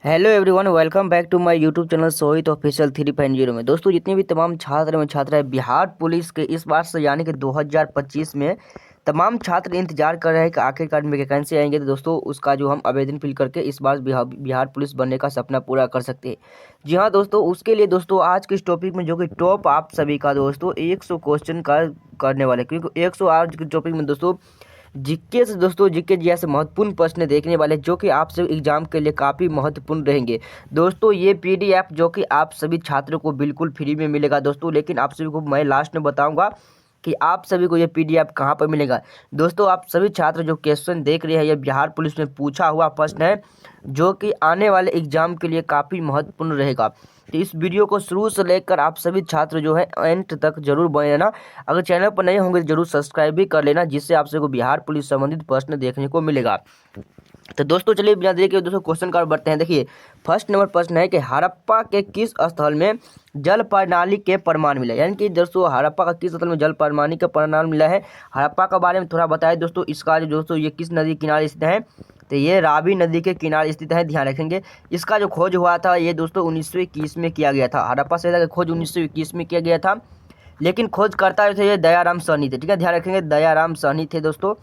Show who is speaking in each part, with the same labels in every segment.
Speaker 1: Hello everyone, welcome back to my YouTube channel Sohit official 350 में। दोस्तों, जितने भी तमाम छात्र एवं छात्राएं बिहार पुलिस के इस बार से यानी कि 2025 में तमाम छात्र इंतजार कर रहे हैं कि आखिरकार में वैकेंसी आएंगे तो दोस्तों उसका जो हम आवेदन फिल करके इस बार बिहार पुलिस बनने का सपना पूरा कर सकते हैं। जी हाँ दोस्तों, उसके लिए दोस्तों आज के इस टॉपिक में जो कि टॉप आप सभी का दोस्तों 100 क्वेश्चन का करने वाले, क्योंकि 100 आज के टॉपिक में दोस्तों जीके से दोस्तों जीके जैसे महत्वपूर्ण प्रश्न देखने वाले जो कि आपसे एग्जाम के लिए काफ़ी महत्वपूर्ण रहेंगे। दोस्तों ये पीडीएफ जो कि आप सभी छात्रों को बिल्कुल फ्री में मिलेगा दोस्तों, लेकिन आप सभी को मैं लास्ट में बताऊंगा कि आप सभी को ये पीडीएफ कहाँ पर मिलेगा। दोस्तों आप सभी छात्र जो क्वेश्चन देख रहे हैं ये बिहार पुलिस में पूछा हुआ प्रश्न है जो कि आने वाले एग्जाम के लिए काफ़ी महत्वपूर्ण रहेगा। तो इस वीडियो को शुरू से लेकर आप सभी छात्र जो है एंड तक जरूर बने रहना। अगर चैनल पर नए होंगे तो जरूर सब्सक्राइब भी कर लेना, जिससे आप सभी को बिहार पुलिस संबंधित प्रश्न देखने को मिलेगा। तो दोस्तों चलिए बिना देरी के दोस्तों क्वेश्चन का बढ़ते हैं। देखिए फर्स्ट नंबर प्रश्न है कि हड़प्पा के किस स्थल में जल प्रणाली के प्रमाण मिला, यानी कि दोस्तों हड़प्पा का किस स्थल में जल प्रणाली का प्रमाण मिला है। हड़प्पा के बारे में थोड़ा बताएं दोस्तों। इसका जो दोस्तों ये किस नदी किनारे स्थित है, तो ये रावी नदी के किनारे स्थित है, ध्यान रखेंगे। इसका जो खोज हुआ था ये दोस्तों 1921 में किया गया था। हड़प्पा सभ्यता का खोज 1921 में किया गया था, लेकिन खोजकर्ता जो थे ये दयाराम साहनी थे, ठीक है, ध्यान रखेंगे। दयाराम साहनी थे दोस्तों,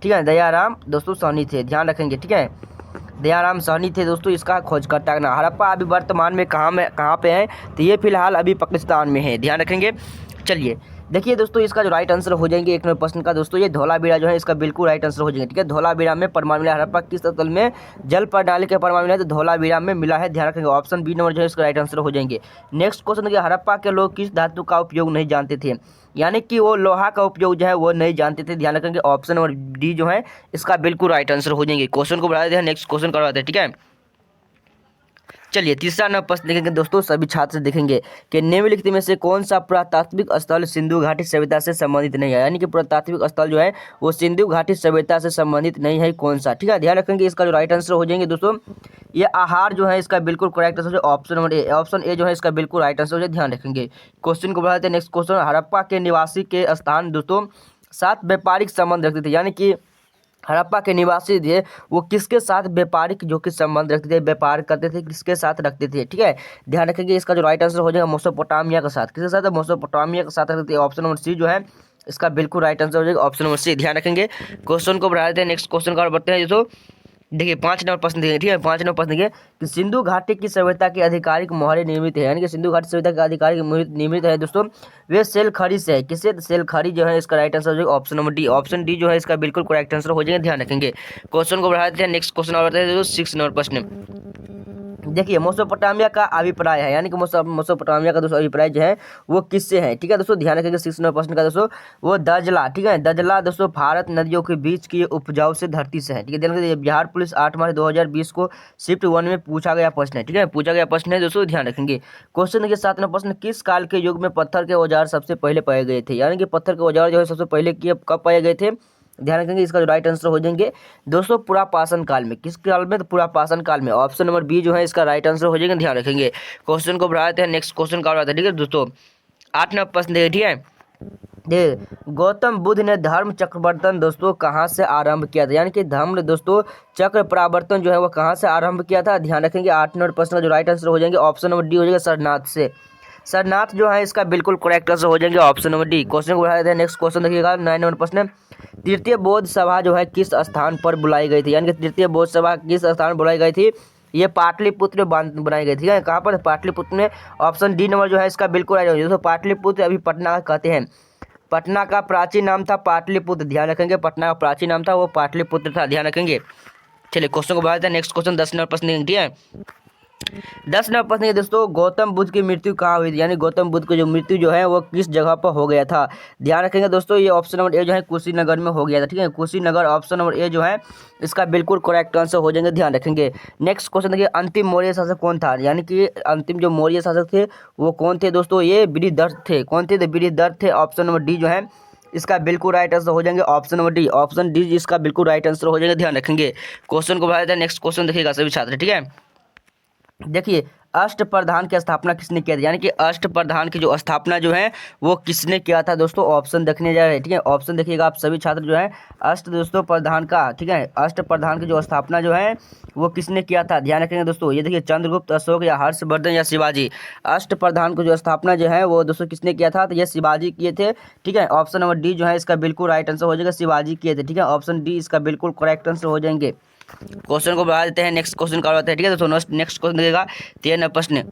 Speaker 1: ठीक है, दयाराम दोस्तों साहनी थे, ध्यान रखेंगे, ठीक है। दयाराम साहनी थे दोस्तों इसका खोजकर्ता का नाम। हड़प्पा अभी वर्तमान में कहाँ पे है, तो ये फिलहाल अभी पाकिस्तान में है, ध्यान रखेंगे। चलिए देखिए दोस्तों इसका जो राइट आंसर हो जाएंगे एक नंबर प्रश्न का दोस्तों ये धौलावीरा जो है इसका बिल्कुल राइट आंसर हो जाएंगे, ठीक है। धौलावीरा में प्रमाण मिला। हड़प्पा किस स्थल में जल प्रणाली के प्रमाण मिला है, तो धौलावीरा में मिला है, ध्यान रखेंगे। ऑप्शन बी नंबर जो है इसका राइट आंसर हो जाएंगे। नेक्स्ट क्वेश्चन देखिए, हड़प्पा के लोग किस धातु का उपयोग नहीं जानते थे, यानी कि वो लोहा का उपयोग जो है वो नहीं जानते थे, ध्यान रखेंगे। ऑप्शन नंबर डी जो है इसका बिल्कुल राइट आंसर हो जाएंगे। क्वेश्चन को बढ़ा देते हैं, नेक्स्ट क्वेश्चन करवाते हैं, ठीक है। चलिए तीसरा नंबर प्रश्न देखेंगे दोस्तों, सभी छात्र देखेंगे कि निम्नलिखित में से कौन सा पुरातात्विक स्थल सिंधु घाटी सभ्यता से संबंधित नहीं है, यानी कि पुरातात्विक स्थल जो है वो सिंधु घाटी सभ्यता से संबंधित नहीं है, कौन सा, ठीक है। ध्यान रखेंगे इसका जो राइट आंसर हो जाएंगे दोस्तों ये आहार जो है इसका बिल्कुल correct answer option number A. Option A जो है इसका बिल्कुल राइट आंसर हो जाए, ध्यान रखेंगे। क्वेश्चन को बढ़ाते हैं, नेक्स्ट क्वेश्चन। हड़प्पा के निवासी के स्थान दोस्तों साथ व्यापारिक संबंध रखते थे, यानी कि हड़प्पा के निवासी थे वो किसके साथ व्यापारिक जो कि संबंध रखते थे, व्यापार करते थे, किसके साथ रखते थे, ठीक है। ध्यान रखेंगे इसका जो राइट आंसर हो जाएगा मेसोपोटामिया के साथ, किसके साथ, मेसोपोटामिया के साथ रखते थे। ऑप्शन नंबर सी जो है इसका बिल्कुल राइट आंसर हो जाएगा, ऑप्शन नंबर सी, ध्यान रखेंगे। क्वेश्चन को बढ़ा देते हैं, नेक्स्ट क्वेश्चन का बढ़ते हैं दोस्तों। देखिए 5 नंबर प्रश्न देखिए, ठीक है। 5 नंबर प्रश्न देखिए कि सिंधु घाटी की सभ्यता की आधिकारिक मोहरें निर्मित है, यानी कि सिंधु घाटी सभ्यता की आधिकारिक निर्मित है दोस्तों वे सेलखड़ी से है, किससे, सेलखड़ी जो है इसका राइट आंसर हो जाएगा option number D. Option D जो है इसका बिल्कुल करेक्ट आंसर हो जाएगा, ध्यान रखेंगे। क्वेश्चन को बढ़ा देते हैं, नेक्स्ट क्वेश्चन और बताते हैं 6 नंबर प्रश्न। देखिए मेसोपोटामिया का अभिप्राय है, यानी कि मेसोपोटामिया का दोस्तों अभिप्राय जो है वो किससे है, ठीक है दोस्तों। ध्यान रखेंगे 6 नंबर प्रश्न का दोस्तों वो दजला, ठीक है, दजला दोस्तों भारत नदियों के बीच की उपजाऊ से धरती से है, ठीक है। ध्यान रखिए बिहार पुलिस 8 मार्च 2020 को शिफ्ट 1 में पूछा गया प्रश्न है, ठीक है, पूछा गया प्रश्न है दोस्तों, ध्यान रखेंगे। क्वेश्चन देखिए 7 नंबर प्रश्न, किस काल के युग में पत्थर के औजार सबसे पहले पाए गए थे, यानी कि पत्थर के औजार जो है सबसे पहले कब पाए गए थे, ध्यान रखेंगे। इसका जो राइट आंसर हो जाएंगे दोस्तों पुरापाषाण काल में, किस काल में, तो पुरापाषाण काल में। ऑप्शन नंबर बी जो है इसका राइट आंसर हो जाएगा, ध्यान रखेंगे। क्वेश्चन को बढ़ाते हैं, नेक्स्ट क्वेश्चन का बढ़ाते हैं, ठीक है दोस्तों। 8 नंबर प्रश्न देखिए, ठीक है। गौतम बुद्ध ने धर्म चक्रवर्तन दोस्तों कहाँ से आरंभ किया था, यानी कि धर्म दोस्तों चक्र प्रवर्तन जो है वो कहाँ से आरंभ किया था, ध्यान रखेंगे। 8 नंबर प्रश्न का जो राइट आंसर हो जाएंगे ऑप्शन नंबर डी हो जाएगा सरनाथ से। सरनाथ जो है इसका बिल्कुल करेक्ट आंसर हो जाएंगे, ऑप्शन नंबर डी। क्वेश्चन को बढ़ा देते हैं, नेक्स्ट क्वेश्चन देखिएगा 9 नंबर प्रश्न। तृतीय बौद्ध सभा जो है किस स्थान पर बुलाई गई थी, यानी कि तृतीय बौद्ध सभा किस स्थान पर बुलाई गई थी, ये पाटलिपुत्र में बनाई गई थी, कहाँ पर, पाटलिपुत्र में। ऑप्शन डी नंबर जो है इसका बिल्कुल राइट है दोस्तों। पाटलिपुत्र अभी पटना कहते हैं, पटना का प्राचीन नाम था पाटलिपुत्र, ध्यान रखेंगे। पटना का प्राचीन नाम था वो पाटलिपुत्र था, ध्यान रखेंगे। चलिए क्वेश्चन को बढ़ाते हैं, नेक्स्ट क्वेश्चन 10 नंबर प्रश्न, ठीक है। 10 नंबर प्रश्न है दोस्तों, गौतम बुद्ध की मृत्यु कहाँ हुई थी, यानी गौतम बुद्ध की जो मृत्यु जो है वो किस जगह पर हो गया था, ध्यान रखेंगे दोस्तों। ये ऑप्शन नंबर ए जो है कुशीनगर में हो गया था, ठीक है, कुशीनगर। ऑप्शन नंबर ए जो है इसका बिल्कुल करेक्ट आंसर हो जाएंगे, ध्यान रखेंगे। नेक्स्ट क्वेश्चन देखिए, अंतिम मौर्य शासक कौन था, यानी कि अंतिम जो मौर्य शासक थे वो कौन थे दोस्तों, ये बृहदर्थ थे, कौन थे, बृहदर्थ थे। ऑप्शन नंबर डी जो है इसका बिल्कुल राइट आंसर हो जाएंगे, option number D. Option D इसका बिल्कुल राइट आंसर हो जाएगा, ध्यान रखेंगे। क्वेश्चन को बढ़ा देते हैं, नेक्स्ट क्वेश्चन देखिएगा सभी छात्र, ठीक है। देखिए अष्टप्रधान की स्थापना किसने किया था, यानी कि अष्टप्रधान की जो स्थापना जो है वो किसने किया था दोस्तों। ऑप्शन देखने जा रहे हैं, ठीक है। ऑप्शन देखिएगा आप सभी छात्र जो है अष्ट दोस्तों प्रधान का, ठीक है, अष्टप्रधान की जो स्थापना जो है वो किसने किया था, ध्यान रखेंगे दोस्तों। ये देखिए चंद्रगुप्त, अशोक या हर्षवर्धन या शिवाजी। अष्टप्रधान की जो स्थापना जो है वो दोस्तों किसने किया था, तो ये शिवाजी किए थे, ठीक है। ऑप्शन नंबर डी जो है इसका बिल्कुल राइट आंसर हो जाएगा, शिवाजी किए थे, ठीक है। ऑप्शन डी इसका बिल्कुल करेक्ट आंसर हो जाएंगे। क्वेश्चन को बढ़ा देते हैं, नेक्स्ट क्वेश्चन करवाते हैं, ठीक है दोस्तों। नेक्स्ट क्वेश्चन देगा 13 प्रश्न।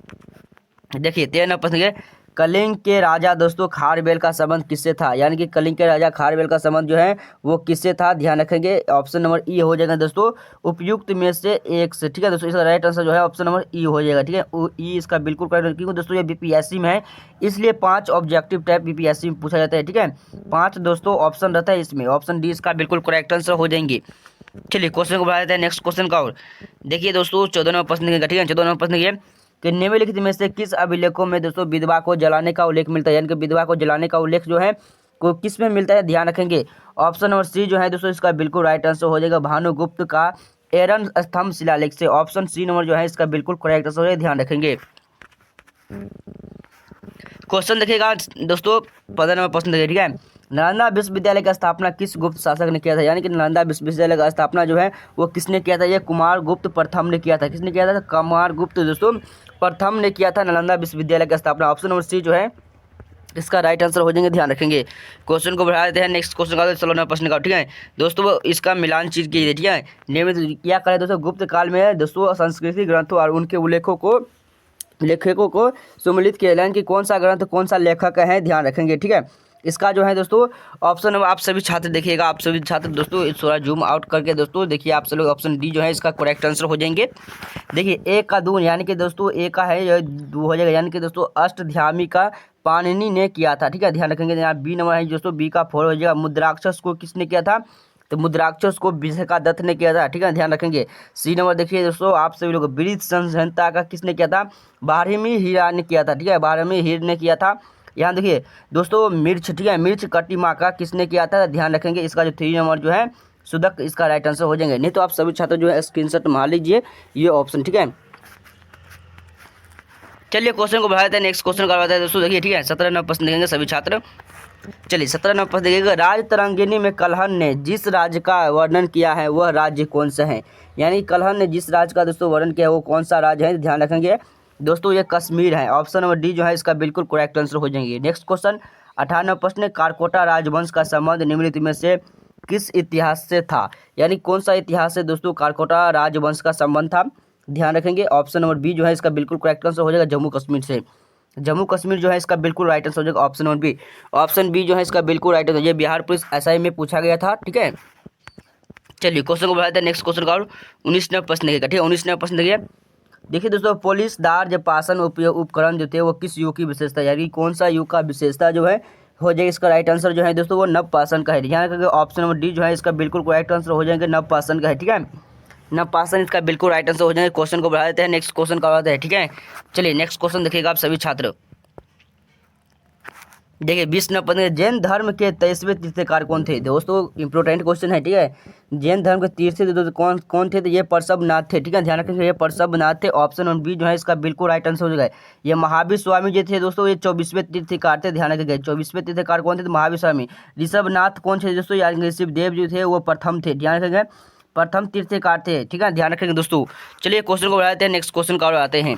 Speaker 1: देखिए 13 प्रश्न के, कलिंग के राजा दोस्तों खारवेल का संबंध किससे था, यानी कि कलिंग के राजा खारवेल का संबंध जो है वो किससे था, ध्यान रखेंगे। ऑप्शन नंबर ई हो जाएगा दोस्तों, उपयुक्त में से एक से, ठीक है दोस्तों। इसका राइट आंसर जो है ऑप्शन नंबर ई हो जाएगा, ठीक है। ई इसका बिल्कुल करेक्ट, क्योंकि दोस्तों ये बीपीएससी में है, इसलिए 5 ऑब्जेक्टिव टाइप बीपीएससी में पूछा जाता है, ठीक है। 5 दोस्तों ऑप्शन रहता है इसमें, ऑप्शन डी इसका बिल्कुल करेक्ट आंसर हो जाएंगे। चलिए क्वेश्चन को बढ़ा देते हैं, नेक्स्ट क्वेश्चन का। और देखिए दोस्तों 14वां प्रश्न का, ठीक है। 14वां प्रश्न ये कि निम्नलिखित में से किस अभिलेखों में दोस्तों विधवा को जलाने का उल्लेख मिलता है, यानी कि विधवा को जलाने का उल्लेख जो है को किस में मिलता है, ध्यान रखेंगे। ऑप्शन नंबर सी जो है दोस्तों इसका बिल्कुल राइट आंसर हो जाएगा, भानुगुप्त का एरन स्तंभ शिलालेख से। ऑप्शन सी नंबर जो है इसका बिल्कुल करेक्ट आंसर है, ध्यान रखेंगे। क्वेश्चन देखिएगा दोस्तों 15 नंबर प्रश्न देखिए, ठीक है। नालंदा विश्वविद्यालय की स्थापना किस गुप्त शासक ने किया था, यानी कि नालंदा विश्वविद्यालय का स्थापना जो है वो किसने किया था, ये कुमार गुप्त प्रथम ने किया था। किसने किया था, कुमार गुप्त दोस्तों प्रथम ने किया था नालंदा विश्वविद्यालय की स्थापना। ऑप्शन नंबर सी जो है इसका राइट आंसर हो जाएंगे, ध्यान रखेंगे। क्वेश्चन को बढ़ा देते हैं, नेक्स्ट क्वेश्चन का 16वां प्रश्न का, ठीक है दोस्तों। इसका मिलान चीज कीजिए, ठीक है। नियमित क्या करें दोस्तों, गुप्त काल में दोस्तों संस्कृति ग्रंथों और उनके लेखकों को सम्मिलित किया, यानी कि कौन सा ग्रंथ कौन सा लेखक है, ध्यान रखेंगे, ठीक है। इसका जो है दोस्तों ऑप्शन आप सभी छात्र देखिएगा, आप सभी छात्र दोस्तों थोड़ा जूम आउट करके दोस्तों देखिए, आप सब लोग ऑप्शन डी जो है इसका करेक्ट आंसर हो जाएंगे। देखिए एक का दून, यानी कि दोस्तों एक का है ये दो हो जाएगा, यानी कि दोस्तों अष्टध्यायी का पाणिनि ने किया था, ठीक है, ध्यान रखेंगे। यहाँ बी नंबर है दोस्तों, बी का 4 हो जाएगा। मुद्राक्षस को किसने किया था, तो मुद्राक्षस को विशाखादत्त ने किया था, ठीक है, ध्यान रखेंगे। सी नंबर देखिए दोस्तों आप सभी लोग, ब्रिज संहिता का किसने किया था, बारहवीं हीरा ने किया था, ठीक है, बारहवीं हीर ने किया था। यहाँ देखिए दोस्तों मिर्च, ठीक है, मिर्च कटिमा का किसने किया था, ध्यान रखेंगे। इसका जो 3 नंबर जो है सुदक इसका राइट आंसर हो जाएंगे। नहीं तो आप सभी छात्र जो है स्क्रीनशॉट मार लीजिए ये ऑप्शन, ठीक है। चलिए क्वेश्चन को बढ़ा देते हैं, नेक्स्ट क्वेश्चन करवाते हैं दोस्तों। देखिए ठीक है 17 नंबर प्रश्न देखेंगे सभी छात्र। चलिए 17 नंबर प्रश्न देखिएगा, राज तरंगिणी में कल्हण ने जिस राज्य का वर्णन किया है वह राज्य कौन सा है, यानी कल्हण ने जिस राज्य का दोस्तों वर्णन किया है वो कौन सा राज्य है, ध्यान रखेंगे दोस्तों ये कश्मीर है। ऑप्शन नंबर डी जो है इसका बिल्कुल करेक्ट आंसर हो जाएंगे। नेक्स्ट क्वेश्चन 18 नंबर प्रश्न, कारकोटा राजवंश का संबंध निम्नलिखित में से किस इतिहास से था, यानी कौन सा इतिहास से दोस्तों कारकोटा राजवंश का संबंध था, ध्यान रखेंगे। ऑप्शन नंबर बी जो है इसका बिल्कुल करेक्ट आंसर हो जाएगा, जम्मू कश्मीर से। जम्मू कश्मीर जो है इसका बिल्कुल राइट आंसर हो जाएगा, option number B. Option B जो है इसका बिल्कुल राइट आंसर, ये बिहार पुलिस एसआई में पूछा गया था, ठीक है। चलिए क्वेश्चन को बढ़ाते हैं, नेक्स्ट क्वेश्चन का 19 नंबर प्रश्न देखिएगा, ठीक है। 19 नंबर प्रश्न देखिए दोस्तों, पुलिसदार जो पासन उपकरण जो थे वो किस युग की विशेषता, यानी कौन सा युग का विशेषता जो है हो जाएगा। इसका राइट आंसर जो है दोस्तों वो नवपाषाण का है, ध्यान रखिएगा। ऑप्शन नंबर डी जो है इसका बिल्कुल करेक्ट आंसर हो जाएंगे, नवपाषाण का है, ठीक है। नवपाषाण इसका बिल्कुल राइट आंसर हो जाएंगे। क्वेश्चन को बढ़ा देते हैं, नेक्स्ट क्वेश्चन करवाते हैं, ठीक है। चलिए नेक्स्ट क्वेश्चन देखिएगा आप सभी छात्र। देखिए 20 नंबर प्रश्न, जैन धर्म के 23वें तीर्थकार कौन थे, दोस्तों इंपोर्टेंट क्वेश्चन है, ठीक है। जैन धर्म के तीर्थ कौन कौन थे, तो ये परशवनाथ थे, ठीक है, ध्यान रखेंगे ये परशवनाथ थे। ऑप्शन नंबर बी जो है इसका बिल्कुल राइट आंसर हो जाएगा। ये महावीर स्वामी जी थे दोस्तों, ये 24वें तीर्थकार थे, ध्यान रखेंगे। 24वें तीर्थकार कौन थे, तो महावीर स्वामी। ऋषभनाथ कौन थे दोस्तों, यानी ऋषभदेव जी थे वो प्रथम थे, ध्यान रखेंगे, प्रथम तीर्थकार थे, ठीक है, ध्यान रखेंगे दोस्तों। चलिए क्वेश्चन को बढ़ाते हैं, नेक्स्ट क्वेश्चन का आते हैं।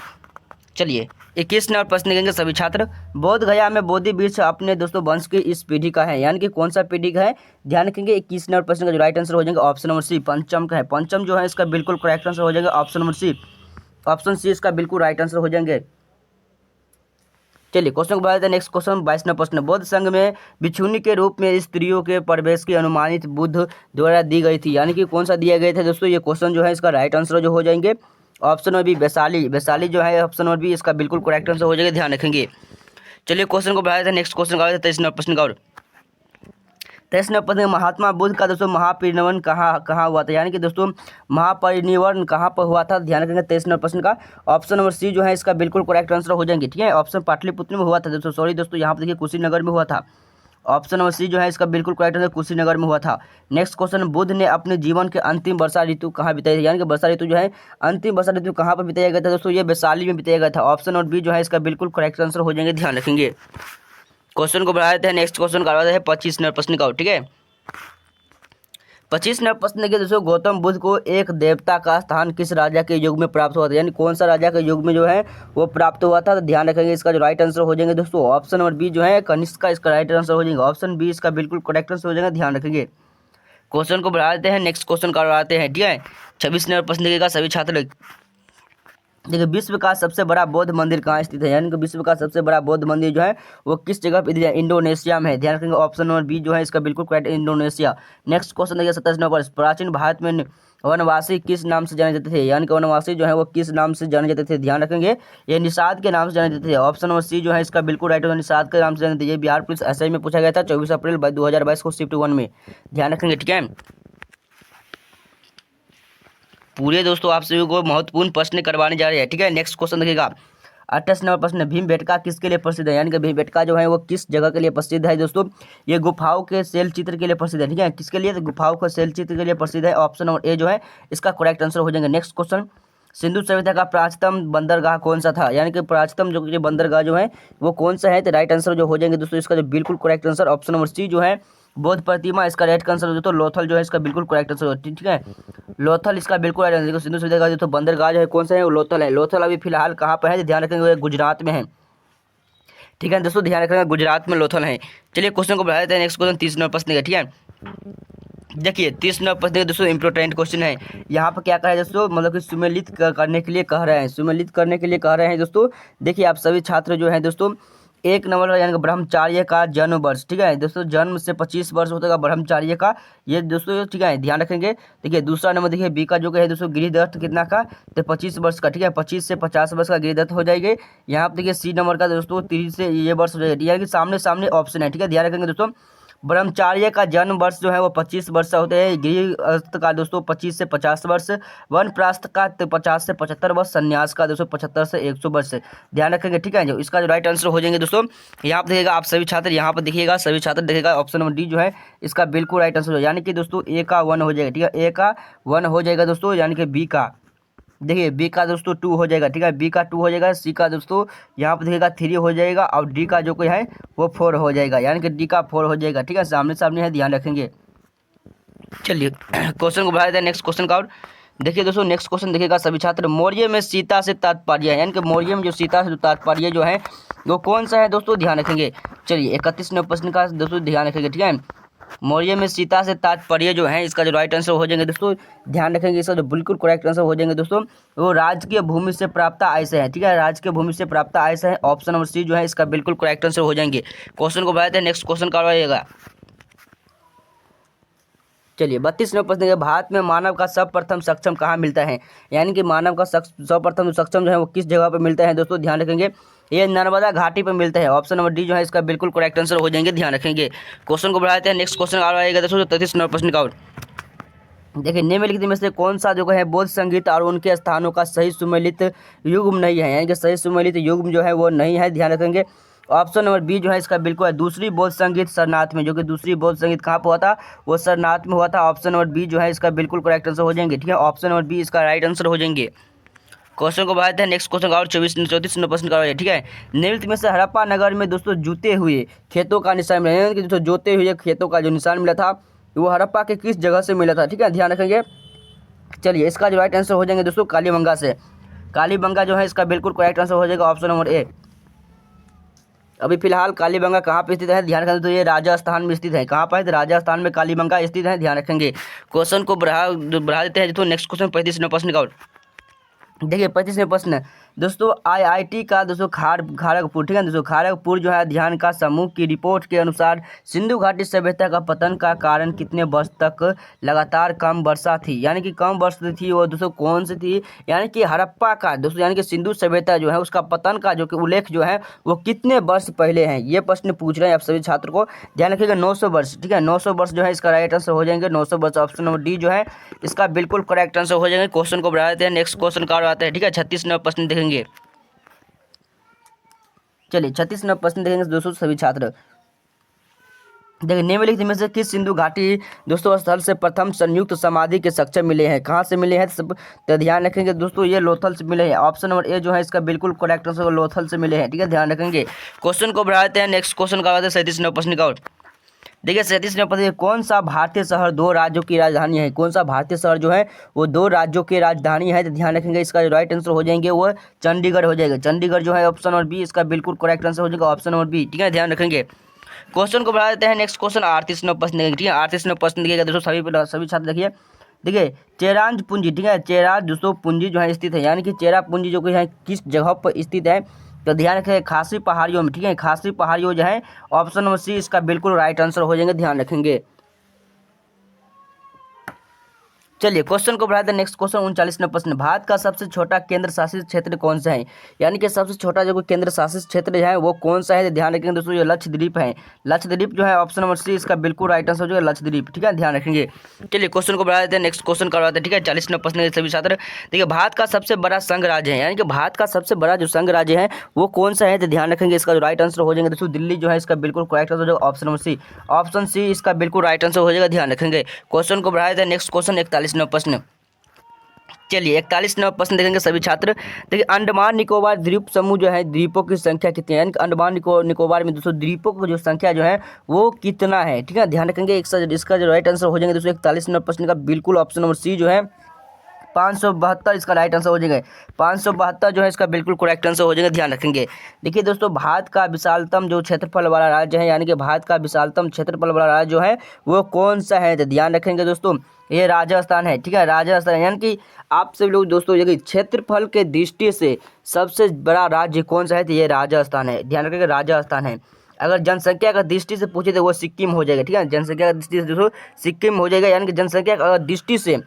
Speaker 1: चलिए 21 नंबर प्रश्न देखेंगे सभी छात्र, बोध गया में बोधि वृक्ष अपने दोस्तों वंश की इस पीढ़ी का है, यानी कि कौन सा पीढ़ी का है, ध्यान रखेंगे। 21 नंबर प्रश्न का जो राइट आंसर हो जाएगा ऑप्शन नंबर सी, पंचम का है। पंचम जो है इसका बिल्कुल करेक्ट आंसर हो जाएगा, option number C. Option C इसका बिल्कुल राइट आंसर हो जाएंगे। चलिए क्वेश्चन को बढ़ा देते हैं, नेक्स्ट क्वेश्चन 22 नंबर प्रश्न, बौद्ध संघ में भिक्षुणी के रूप में स्त्रियों के प्रवेश की अनुमानित बुद्ध द्वारा दी गई थी, यानी कि कौन सा दिया गया था दोस्तों। ये क्वेश्चन जो है इसका राइट आंसर जो हो जाएंगे option number B, Vaishali. Vaishali जो है ऑप्शन नंबर बी इसका बिल्कुल करेक्ट आंसर हो जाएगा, ध्यान रखेंगे। चलिए क्वेश्चन को बढ़ा देते हैं, नेक्स्ट क्वेश्चन का 23 नंबर प्रश्न का। 23 नंबर प्रश्न, महात्मा बुद्ध का दोस्तों महापरिनिर्वाण कहाँ हुआ था, यानी कि दोस्तों महापरिनिर्वाण कहाँ पर हुआ था, ध्यान रखेंगे। 23 नंबर प्रश्न का ऑप्शन नंबर सी जो है इसका बिल्कुल करेक्ट आंसर हो जाएंगे, ठीक है। ऑप्शन पाटलिपुत्र में हुआ था दोस्तों, सॉरी दोस्तों यहाँ पर देखिए कुशीनगर में हुआ था। ऑप्शन नंबर सी जो है इसका बिल्कुल करेक्ट आंसर कुशीनगर में हुआ था। नेक्स्ट क्वेश्चन, बुद्ध ने अपने जीवन के अंतिम वर्षा ऋतु कहाँ बिताई थी, यानी कि वर्षा ऋतु जो है अंतिम वर्षा ऋतु कहाँ पर बिताया गया था दोस्तों, ये वैशाली में बिताया गया था। ऑप्शन नंबर बी जो है इसका बिल्कुल करेक्ट आंसर हो जाएंगे, ध्यान रखेंगे। क्वेश्चन को बढ़ा देते हैं, नेक्स्ट क्वेश्चन करवाते हैं 25 नंबर प्रश्न का, ठीक है। 25 नंबर प्रश्न देखिए दोस्तों, गौतम बुद्ध को एक देवता का स्थान किस राजा के युग में प्राप्त हुआ था, यानी कौन सा राजा के युग में जो है वो प्राप्त हुआ था, तो ध्यान रखेंगे। इसका जो राइट आंसर हो जाएंगे दोस्तों ऑप्शन नंबर बी जो है कनिष्क का, इसका राइट आंसर हो जाएंगे। ऑप्शन बी इसका बिल्कुल करेक्ट आंसर हो जाएगा, ध्यान रखेंगे। क्वेश्चन को बढ़ा देते हैं, नेक्स्ट क्वेश्चन करवाते हैं, ठीक है। 26 नंबर प्रश्न देखिएगा सभी छात्र। देखिए, विश्व का सबसे बड़ा बौद्ध मंदिर कहाँ स्थित है, यानी कि विश्व का सबसे बड़ा बौद्ध मंदिर जो है वो किस जगह पे है, इंडोनेशिया में है, ध्यान रखेंगे। ऑप्शन नंबर बी जो है इसका बिल्कुल करेक्ट, इंडोनेशिया। नेक्स्ट क्वेश्चन देखिए 27 नंबर, प्राचीन भारत में वनवासी किस नाम से जाने जाते थे, यानी कि वनवासी जो है वो किस नाम से जाने जाते थे, ध्यान रखेंगे। ये निषाद के नाम से जाने जाते थे। ऑप्शन नंबर सी जो है इसका बिल्कुल राइट होगा, निषाद के नाम से जाने जाते थे। ये बिहार पुलिस एसआई में पूछा गया था 24 अप्रैल 2022 को शिफ्ट 1 में, ध्यान रखेंगे, ठीक है। पूरे दोस्तों आप सभी को महत्वपूर्ण प्रश्न करवाने जा रहे हैं, ठीक है। नेक्स्ट क्वेश्चन देखिएगा 28 नंबर प्रश्न, भीमबेटका किसके लिए प्रसिद्ध है, यानी कि भीमबेटका जो है वो किस जगह के लिए प्रसिद्ध है दोस्तों, ये गुफाओं के शैल चित्र के लिए प्रसिद्ध है, ठीक है। किसके लिए, तो गुफाओं के शैल चित्र के लिए प्रसिद्ध है। ऑप्शन नंबर ए जो है इसका करेक्ट आंसर हो जाएंगे। नेक्स्ट क्वेश्चन, सिंधु सभ्यता का प्राचीनतम बंदरगाह कौन सा था, यानी कि प्राचीनतम जो बंदरगाह जो है वो कौन सा है, तो राइट आंसर जो हो जाएंगे दोस्तों इसका जो बिल्कुल correct answer option number C जो है बौद्ध प्रतिमा, इसका राइट आंसर दोस्तों लोथल जो है इसका बिल्कुल करेक्ट आंसर, ठीक है। लोथल इसका बिल्कुल राइट आंसर। सिंधु सभ्यता का जो बंदरगाह जो है कौन सा है, वो लोथल है। लोथल अभी फिलहाल कहाँ पर है, तो ध्यान रखेंगे गुजरात में है, ठीक है दोस्तों, ध्यान रखेंगे गुजरात में लोथल है। चलिए क्वेश्चन को बढ़ा देते हैं, नेक्स्ट क्वेश्चन 30 नंबर प्रश्न है, ठीक है। देखिए 30 नंबर प्रश्न दोस्तों इंपोर्टेंट क्वेश्चन है। यहाँ पर क्या कह रहे हैं दोस्तों, मतलब कि सुमेलित करने के लिए कह रहे हैं, सुमेलित करने के लिए कह रहे हैं दोस्तों। देखिए आप सभी छात्र जो हैं दोस्तों, एक नंबर यानी कि ब्रह्मचार्य का जन्म वर्ष, ठीक है दोस्तों, जन्म से 25 वर्ष होता है ब्रह्मचार्य का, ये दोस्तों ठीक है ध्यान रखेंगे। देखिए दूसरा नंबर देखिए बी का जो है दोस्तों गिरिदत्त कितना का, तो 25 वर्ष का, ठीक है, 25 से 50 वर्ष का गिरिदत्त हो जाएंगे। यहाँ पर देखिए सी नंबर का दोस्तों 30 से ये वर्ष हो जाएगा, यानी कि सामने सामने ऑप्शन है, ठीक है, ध्यान रखेंगे दोस्तों। ब्रह्मचार्य का जन्म वर्ष जो है वो 25 वर्ष होते हैं, गृहस्थ का दोस्तों 25 से 50 वर्ष, वनप्रस्थ का 50 से 75 वर्ष, संन्यास का दोस्तों 75 से 100 वर्ष, ध्यान रखेंगे, ठीक है। जो इसका जो राइट आंसर हो जाएंगे दोस्तों, यहाँ पर देखिएगा आप सभी छात्र, यहाँ पर देखिएगा सभी छात्र देखिएगा ऑप्शन नंबर डी जो है इसका बिल्कुल राइट आंसर हो, यानी कि दोस्तों ए का 1 हो जाएगा, ठीक है, ए का 1 हो जाएगा दोस्तों, यानी कि बी का देखिए बी का दोस्तों 2 हो जाएगा, ठीक है, बी का 2 हो जाएगा, सी का दोस्तों यहाँ पर देखिएगा 3 हो जाएगा, और डी का जो कोई है वो 4 हो जाएगा, यानी कि डी का 4 हो जाएगा, ठीक है, सामने सामने है, ध्यान रखेंगे। चलिए क्वेश्चन को बढ़ा देते हैं, नेक्स्ट क्वेश्चन का। और देखिए दोस्तों नेक्स्ट क्वेश्चन देखिएगा सभी छात्र, मौर्य में सीता से तात्पर्य है, यानी कि मौर्य में जो सीता से तात्पर्य जो है वो कौन सा है दोस्तों, ध्यान रखेंगे। चलिए 31 नंबर प्रश्न का दोस्तों ध्यान रखेंगे, ठीक है। मौर्य में सीता से तात्पर्य जो है इसका जो राइट आंसर हो जाएंगे दोस्तों, ध्यान रखेंगे, इसका जो बिल्कुल करेक्ट आंसर हो जाएंगे दोस्तों, वो राजकीय भूमि से प्राप्त आय से है, ठीक है, राजकीय भूमि से प्राप्त आय से है। ऑप्शन नंबर सी जो है इसका बिल्कुल करेक्ट आंसर हो जाएंगे। क्वेश्चन को बढ़ाते हैं, नेक्स्ट क्वेश्चन करवाइएगा। चलिए 32 नंबर प्रश्न है, भारत में मानव का सर्वप्रथम सक्षम कहाँ मिलता है, यानी कि मानव का सर्वप्रथम सक्षम जो है वो किस जगह पर मिलता है दोस्तों, ध्यान रखेंगे, ये नर्मदा घाटी पर मिलता है। ऑप्शन नंबर डी जो है इसका बिल्कुल करेक्ट आंसर हो जाएंगे, ध्यान रखेंगे। क्वेश्चन को बढ़ाते हैं, नेक्स्ट क्वेश्चन आ जाएगा दोस्तों 33 नंबर प्रश्न का। देखिए निम्नलिखित में से कौन सा जो है बौद्ध संगीत और उनके स्थानों का सही सुमेलित युग्म नहीं है, यानी कि सही सुमेलित युग्म जो है वो नहीं है, ध्यान रखेंगे। ऑप्शन नंबर बी जो है इसका बिल्कुल है, दूसरी बौद्ध संगीत सरनाथ में, जो कि दूसरी बौद्ध संगीत कहाँ पर हुआ था, वो सरनाथ में हुआ था। ऑप्शन नंबर बी जो है इसका बिल्कुल करेक्ट आंसर हो जाएंगे, ठीक है, ऑप्शन नंबर बी इसका राइट आंसर हो जाएंगे। क्वेश्चन को बढ़ाते हैं, नेक्स्ट क्वेश्चन का और 34 नंबर प्रश्न का, ठीक है। निम्नलिखित में से हड़प्पा नगर में दोस्तों जूते हुए खेतों का निशान मिला, यानी कि दोस्तों जोते हुए खेतों का जो निशान मिला था वो हड़प्पा के किस जगह से मिला था, ठीक है, ध्यान रखेंगे। चलिए इसका जो राइट आंसर हो जाएंगे दोस्तों कालीबंगा से, कालीबंगा जो है इसका बिल्कुल करेक्ट आंसर हो जाएगा, ऑप्शन नंबर ए। अभी फिलहाल कालीबंगा कहाँ पे स्थित है, ध्यान रखेंगे, तो ये राजस्थान में स्थित है, कहाँ पर है, तो राजस्थान में कालीबंगा स्थित है, ध्यान रखेंगे। क्वेश्चन को बढ़ा देते हैं दोस्तों, नेक्स्ट क्वेश्चन 35 नंबर प्रश्न का। देखिए 25वें प्रश्न दोस्तों, आईआईटी का दोस्तों खड़गपुर, ठीक है दोस्तों, खड़गपुर जो है अध्ययन का समूह की रिपोर्ट के अनुसार सिंधु घाटी सभ्यता का पतन का कारण कितने वर्ष तक लगातार कम वर्षा थी, यानी कि कम वर्ष थी वो दोस्तों कौन सी थी, यानी कि हड़प्पा का दोस्तों, यानी कि सिंधु सभ्यता जो है उसका पतन का जो कि उल्लेख जो है वो कितने वर्ष पहले है, ये प्रश्न पूछ रहे हैं आप सभी छात्र को, ध्यान रखिएगा 900 वर्ष, ठीक है, 900 वर्ष जो है इसका राइट आंसर हो जाएंगे, 900 वर्ष, ऑप्शन नंबर डी जो है इसका बिल्कुल करेक्ट आंसर हो जाएंगे। क्वेश्चन को बढ़ा देते हैं, नेक्स्ट क्वेश्चन का आता है, ठीक है, 36 नंबर प्रश्न देखेंगे। चलिए 36 नंबर प्रश्न देखेंगे दोस्तों सभी छात्र। देखिए निम्नलिखित में से किस सिंधु घाटी दोस्तों स्थल से प्रथम संयुक्त समाधि के साक्ष्य मिले हैं, कहाँ से मिले हैं तो ध्यान रखेंगे दोस्तों ये लोथल से मिले हैं। ऑप्शन नंबर ए जो है इसका बिल्कुल करेक्ट आंसर लोथल से मिले हैं, ठीक है, ध्यान रखेंगे। क्वेश्चन को बढ़ाते हैं, नेक्स्ट क्वेश्चन का आते हैं 37 प्रश्न का। और देखिए 37 प्रश्न, कौन सा भारतीय शहर दो राज्यों की राजधानी है, कौन सा भारतीय शहर जो है वो दो राज्यों की राजधानी है, तो ध्यान रखेंगे इसका जो राइट आंसर हो जाएंगे वो चंडीगढ़ हो जाएगा। चंडीगढ़ जो है ऑप्शन नंबर बी इसका बिल्कुल करेक्ट आंसर हो जाएगा, ऑप्शन नंबर बी, ठीक है, ध्यान रखेंगे। क्वेश्चन को बढ़ा देते हैं, नेक्स्ट क्वेश्चन 38 प्रश्न देखेंगे, ठीक है, 38 प्रश्न देखिएगा दोस्तों, सभी छात्र देखिए। देखिए चेरांज पूंजी, ठीक है, चेरा दोस्तों पूंजी जो है स्थित है, यानी कि चेरा पूंजी जो कि है किस जगह पर स्थित है, तो ध्यान रखें खासी पहाड़ियों में, ठीक है, खासी पहाड़ियों जो है ऑप्शन नंबर सी इसका बिल्कुल राइट आंसर हो जाएंगे, ध्यान रखेंगे। चलिए क्वेश्चन को बढ़ाते हैं, नेक्स्ट क्वेश्चन 39 प्रश्न, भारत का सबसे छोटा केंद्र शासित क्षेत्र कौन सा है, यानी कि सबसे छोटा जो केंद्र शासित क्षेत्र है वो कौन सा है, ध्यान रखेंगे दोस्तों ये लक्षद्वीप है। लक्षद्वीप जो है ऑप्शन नंबर सी इसका बिल्कुल राइट आंसर जो है लक्षद्वीप, ठीक है, ध्यान रखेंगे। चलिए क्वेश्चन को बढ़ा देते हैं, नेक्स्ट क्वेश्चन करवाते हैं, ठीक है, 40 प्रश्न के सभी छात्र। देखिए भारत का सबसे बड़ा संघ राज्य है, यानी कि भारत का सबसे बड़ा जो संघ राज्य है वो कौन सा है, तो ध्यान रखेंगे इसका जो राइट आंसर हो जाएगा दोस्तों दिल्ली जो है इसका बिल्कुल करेक्ट आंसर हो जाएगा, option number C, option C इसका बिल्कुल राइट आंसर हो जाएगा, ध्यान रखेंगे। क्वेश्चन को बढ़ा देते हैं, नेक्स्ट क्वेश्चन 41 प्रश्न। चलिए 41 प्रश्न देखेंगे सभी छात्र। देखिए अंडमान निकोबार द्वीप समूह जो है द्वीपों की संख्या कितनी है, यानी कि अंडमान निकोबार में दोस्तों द्वीपों की जो संख्या जो है वो कितना है, ठीक है, ध्यान रखेंगे। इसका जो राइट आंसर हो जाएंगे दोस्तों 41 प्रश्न का बिल्कुल ऑप्शन नंबर सी जो है 572 इसका राइट आंसर हो जाएगा, 572 जो है इसका बिल्कुल करेक्ट आंसर हो जाएगा, ध्यान रखेंगे। देखिए दोस्तों भारत का विशालतम जो क्षेत्रफल वाला राज्य है, यानी कि भारत का विशालतम क्षेत्रफल वाला राज्य जो है वो कौन सा है, तो ध्यान रखेंगे दोस्तों ये राजस्थान है, ठीक है, राजस्थान, यानी कि आप सभी लोग दोस्तों ये क्षेत्रफल के दृष्टि से सबसे बड़ा राज्य कौन सा है, तो ये राजस्थान है, ध्यान रखेंगे राजस्थान है। अगर जनसंख्या का दृष्टि से पूछे तो वो सिक्किम हो जाएगा, ठीक है, जनसंख्या का दृष्टि से दोस्तों सिक्किम हो जाएगा, यानी कि जनसंख्या का दृष्टि से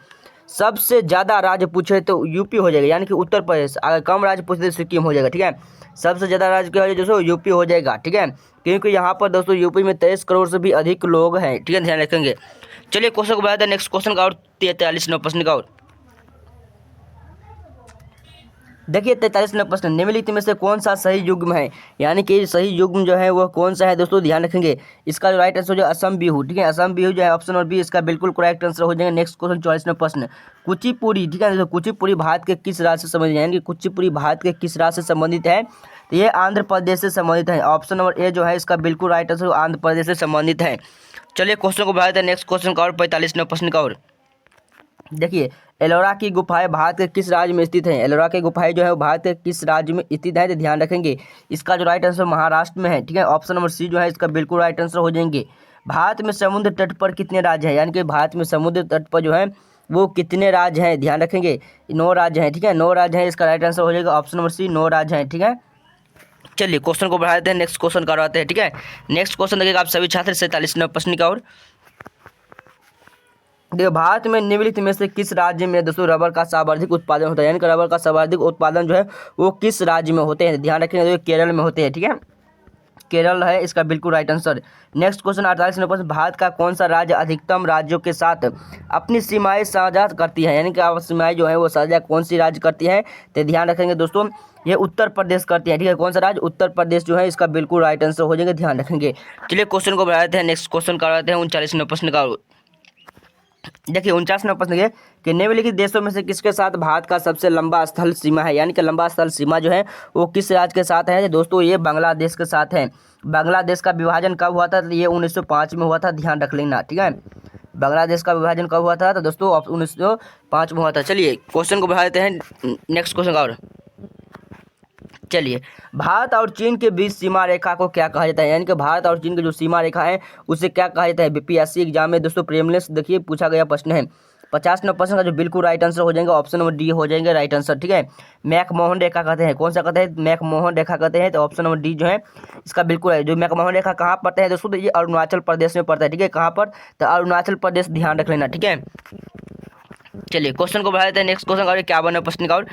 Speaker 1: सबसे ज़्यादा राज्य पूछे तो यूपी हो जाएगा, यानी कि उत्तर प्रदेश। अगर कम राज्य पूछे तो सिक्किम हो जाएगा, ठीक है, सबसे ज़्यादा राज्य क्या हो जाएगा दोस्तों यूपी हो जाएगा, ठीक है, क्योंकि यहाँ पर दोस्तों यूपी में 23 करोड़ से भी अधिक लोग हैं, ठीक है, ध्यान रखेंगे। चलिए क्वेश्चन को बढ़ाते हैं, नेक्स्ट क्वेश्चन का और 43 प्रश्न का। और देखिए 43 प्रश्न, निम्नलिखित में से कौन सा सही युग्म है, यानी कि सही युग्म जो है वो कौन सा है दोस्तों, ध्यान रखेंगे। इसका जो राइट आंसर जो असम बिहू, ठीक है, असम बिहू जो है ऑप्शन नंबर बी इसका बिल्कुल करेक्ट आंसर हो जाएगा। नेक्स्ट क्वेश्चन 44 प्रश्न, कुचिपुड़ी, ठीक है, तो कुचिपुड़ी भारत के किस राज्य से संबंधित है, यानी कि कुचिपुड़ी भारत के किस राज्य से संबंधित है, तो ये आंध्र प्रदेश से संबंधित है, ऑप्शन नंबर ए जो है इसका बिल्कुल राइट आंसर आंध्र प्रदेश से संबंधित है। चलिए क्वेश्चन को बढ़ाते हैं, नेक्स्ट क्वेश्चन का और 45 प्रश्न का। और देखिए एलोरा की गुफाएं भारत के किस राज्य में स्थित हैं, एलोरा की गुफाएं जो है वो भारत के किस राज्य में स्थित है, तो ध्यान रखेंगे इसका जो राइट आंसर महाराष्ट्र में है, ठीक है, ऑप्शन नंबर सी जो है इसका बिल्कुल राइट आंसर हो जाएंगे। भारत में समुद्र तट पर कितने राज्य हैं, यानी कि भारत में समुद्र तट पर जो है वो कितने राज्य हैं, ध्यान रखेंगे 9 राज्य हैं, ठीक है, 9 राज्य हैं, इसका राइट आंसर हो जाएगा ऑप्शन नंबर सी, 9 राज्य हैं, ठीक है। चलिए क्वेश्चन को बढ़ा देते हैं, नेक्स्ट क्वेश्चन करवाते हैं, ठीक है, नेक्स्ट क्वेश्चन देखिएगा आप सभी छात्र 47 प्रश्न का। और देखिए भारत में निम्नलिखित में से किस राज्य में दोस्तों रबर का सर्वाधिक उत्पादन होता है, यानी कि रबर का सर्वाधिक उत्पादन जो है वो किस राज्य में होते हैं, ध्यान रखेंगे तो केरल में होते हैं, ठीक है, केरल है इसका बिल्कुल राइट आंसर। नेक्स्ट क्वेश्चन 48 प्रश्न, भारत का कौन सा राज्य अधिकतम राज्यों के साथ अपनी सीमाएं साझा करती है, यानी कि सीमाएं जो है वो साझा कौन सी राज्य करती है, तो ध्यान रखेंगे दोस्तों ये उत्तर प्रदेश करती है, ठीक है, कौन सा राज्य, उत्तर प्रदेश जो है इसका बिल्कुल राइट आंसर हो जाएगा, ध्यान रखेंगे। चलिए क्वेश्चन को बढ़ाते हैं, नेक्स्ट क्वेश्चन करवाते हैं 39 प्रश्न का। देखिए 49 प्रश्न ये कि निम्नलिखित देशों में से किसके साथ भारत का सबसे लंबा स्थल सीमा है, यानी कि लंबा स्थल सीमा जो है वो किस राज्य के साथ है, दोस्तों ये बांग्लादेश के साथ है। बांग्लादेश का विभाजन कब हुआ था, तो ये 1905 में हुआ था, ध्यान रख लेना, ठीक है, बांग्लादेश का विभाजन कब हुआ था, तो दोस्तों 1905 में हुआ था। चलिए क्वेश्चन को बढ़ा देते हैं, नेक्स्ट क्वेश्चन का। और चलिए भारत और चीन के बीच सीमा रेखा को क्या कहा जाता है, यानी कि भारत और चीन की जो सीमा रेखा है उसे क्या कहा जाता है, बीपीएससी एग्जाम में दोस्तों प्रीलिम्स देखिए पूछा गया प्रश्न है। 50 प्रश्न का जो बिल्कुल राइट आंसर हो जाएगा ऑप्शन नंबर डी हो जाएंगे राइट आंसर, ठीक है, मैकमोहन रेखा कहते हैं, कौन सा कहते हैं, मैकमोहन रेखा कहते हैं, तो ऑप्शन नंबर डी जो है इसका बिल्कुल है। जो मैकमोहन रेखा कहाँ पड़ता है दोस्तों, तो ये अरुणाचल प्रदेश में पड़ता है, ठीक है, कहाँ पर, तो अरुणाचल प्रदेश, ध्यान रख लेना, ठीक है। चलिए क्वेश्चन को बढ़ा देते हैं, नेक्स्ट क्वेश्चन का 51 प्रश्न का। और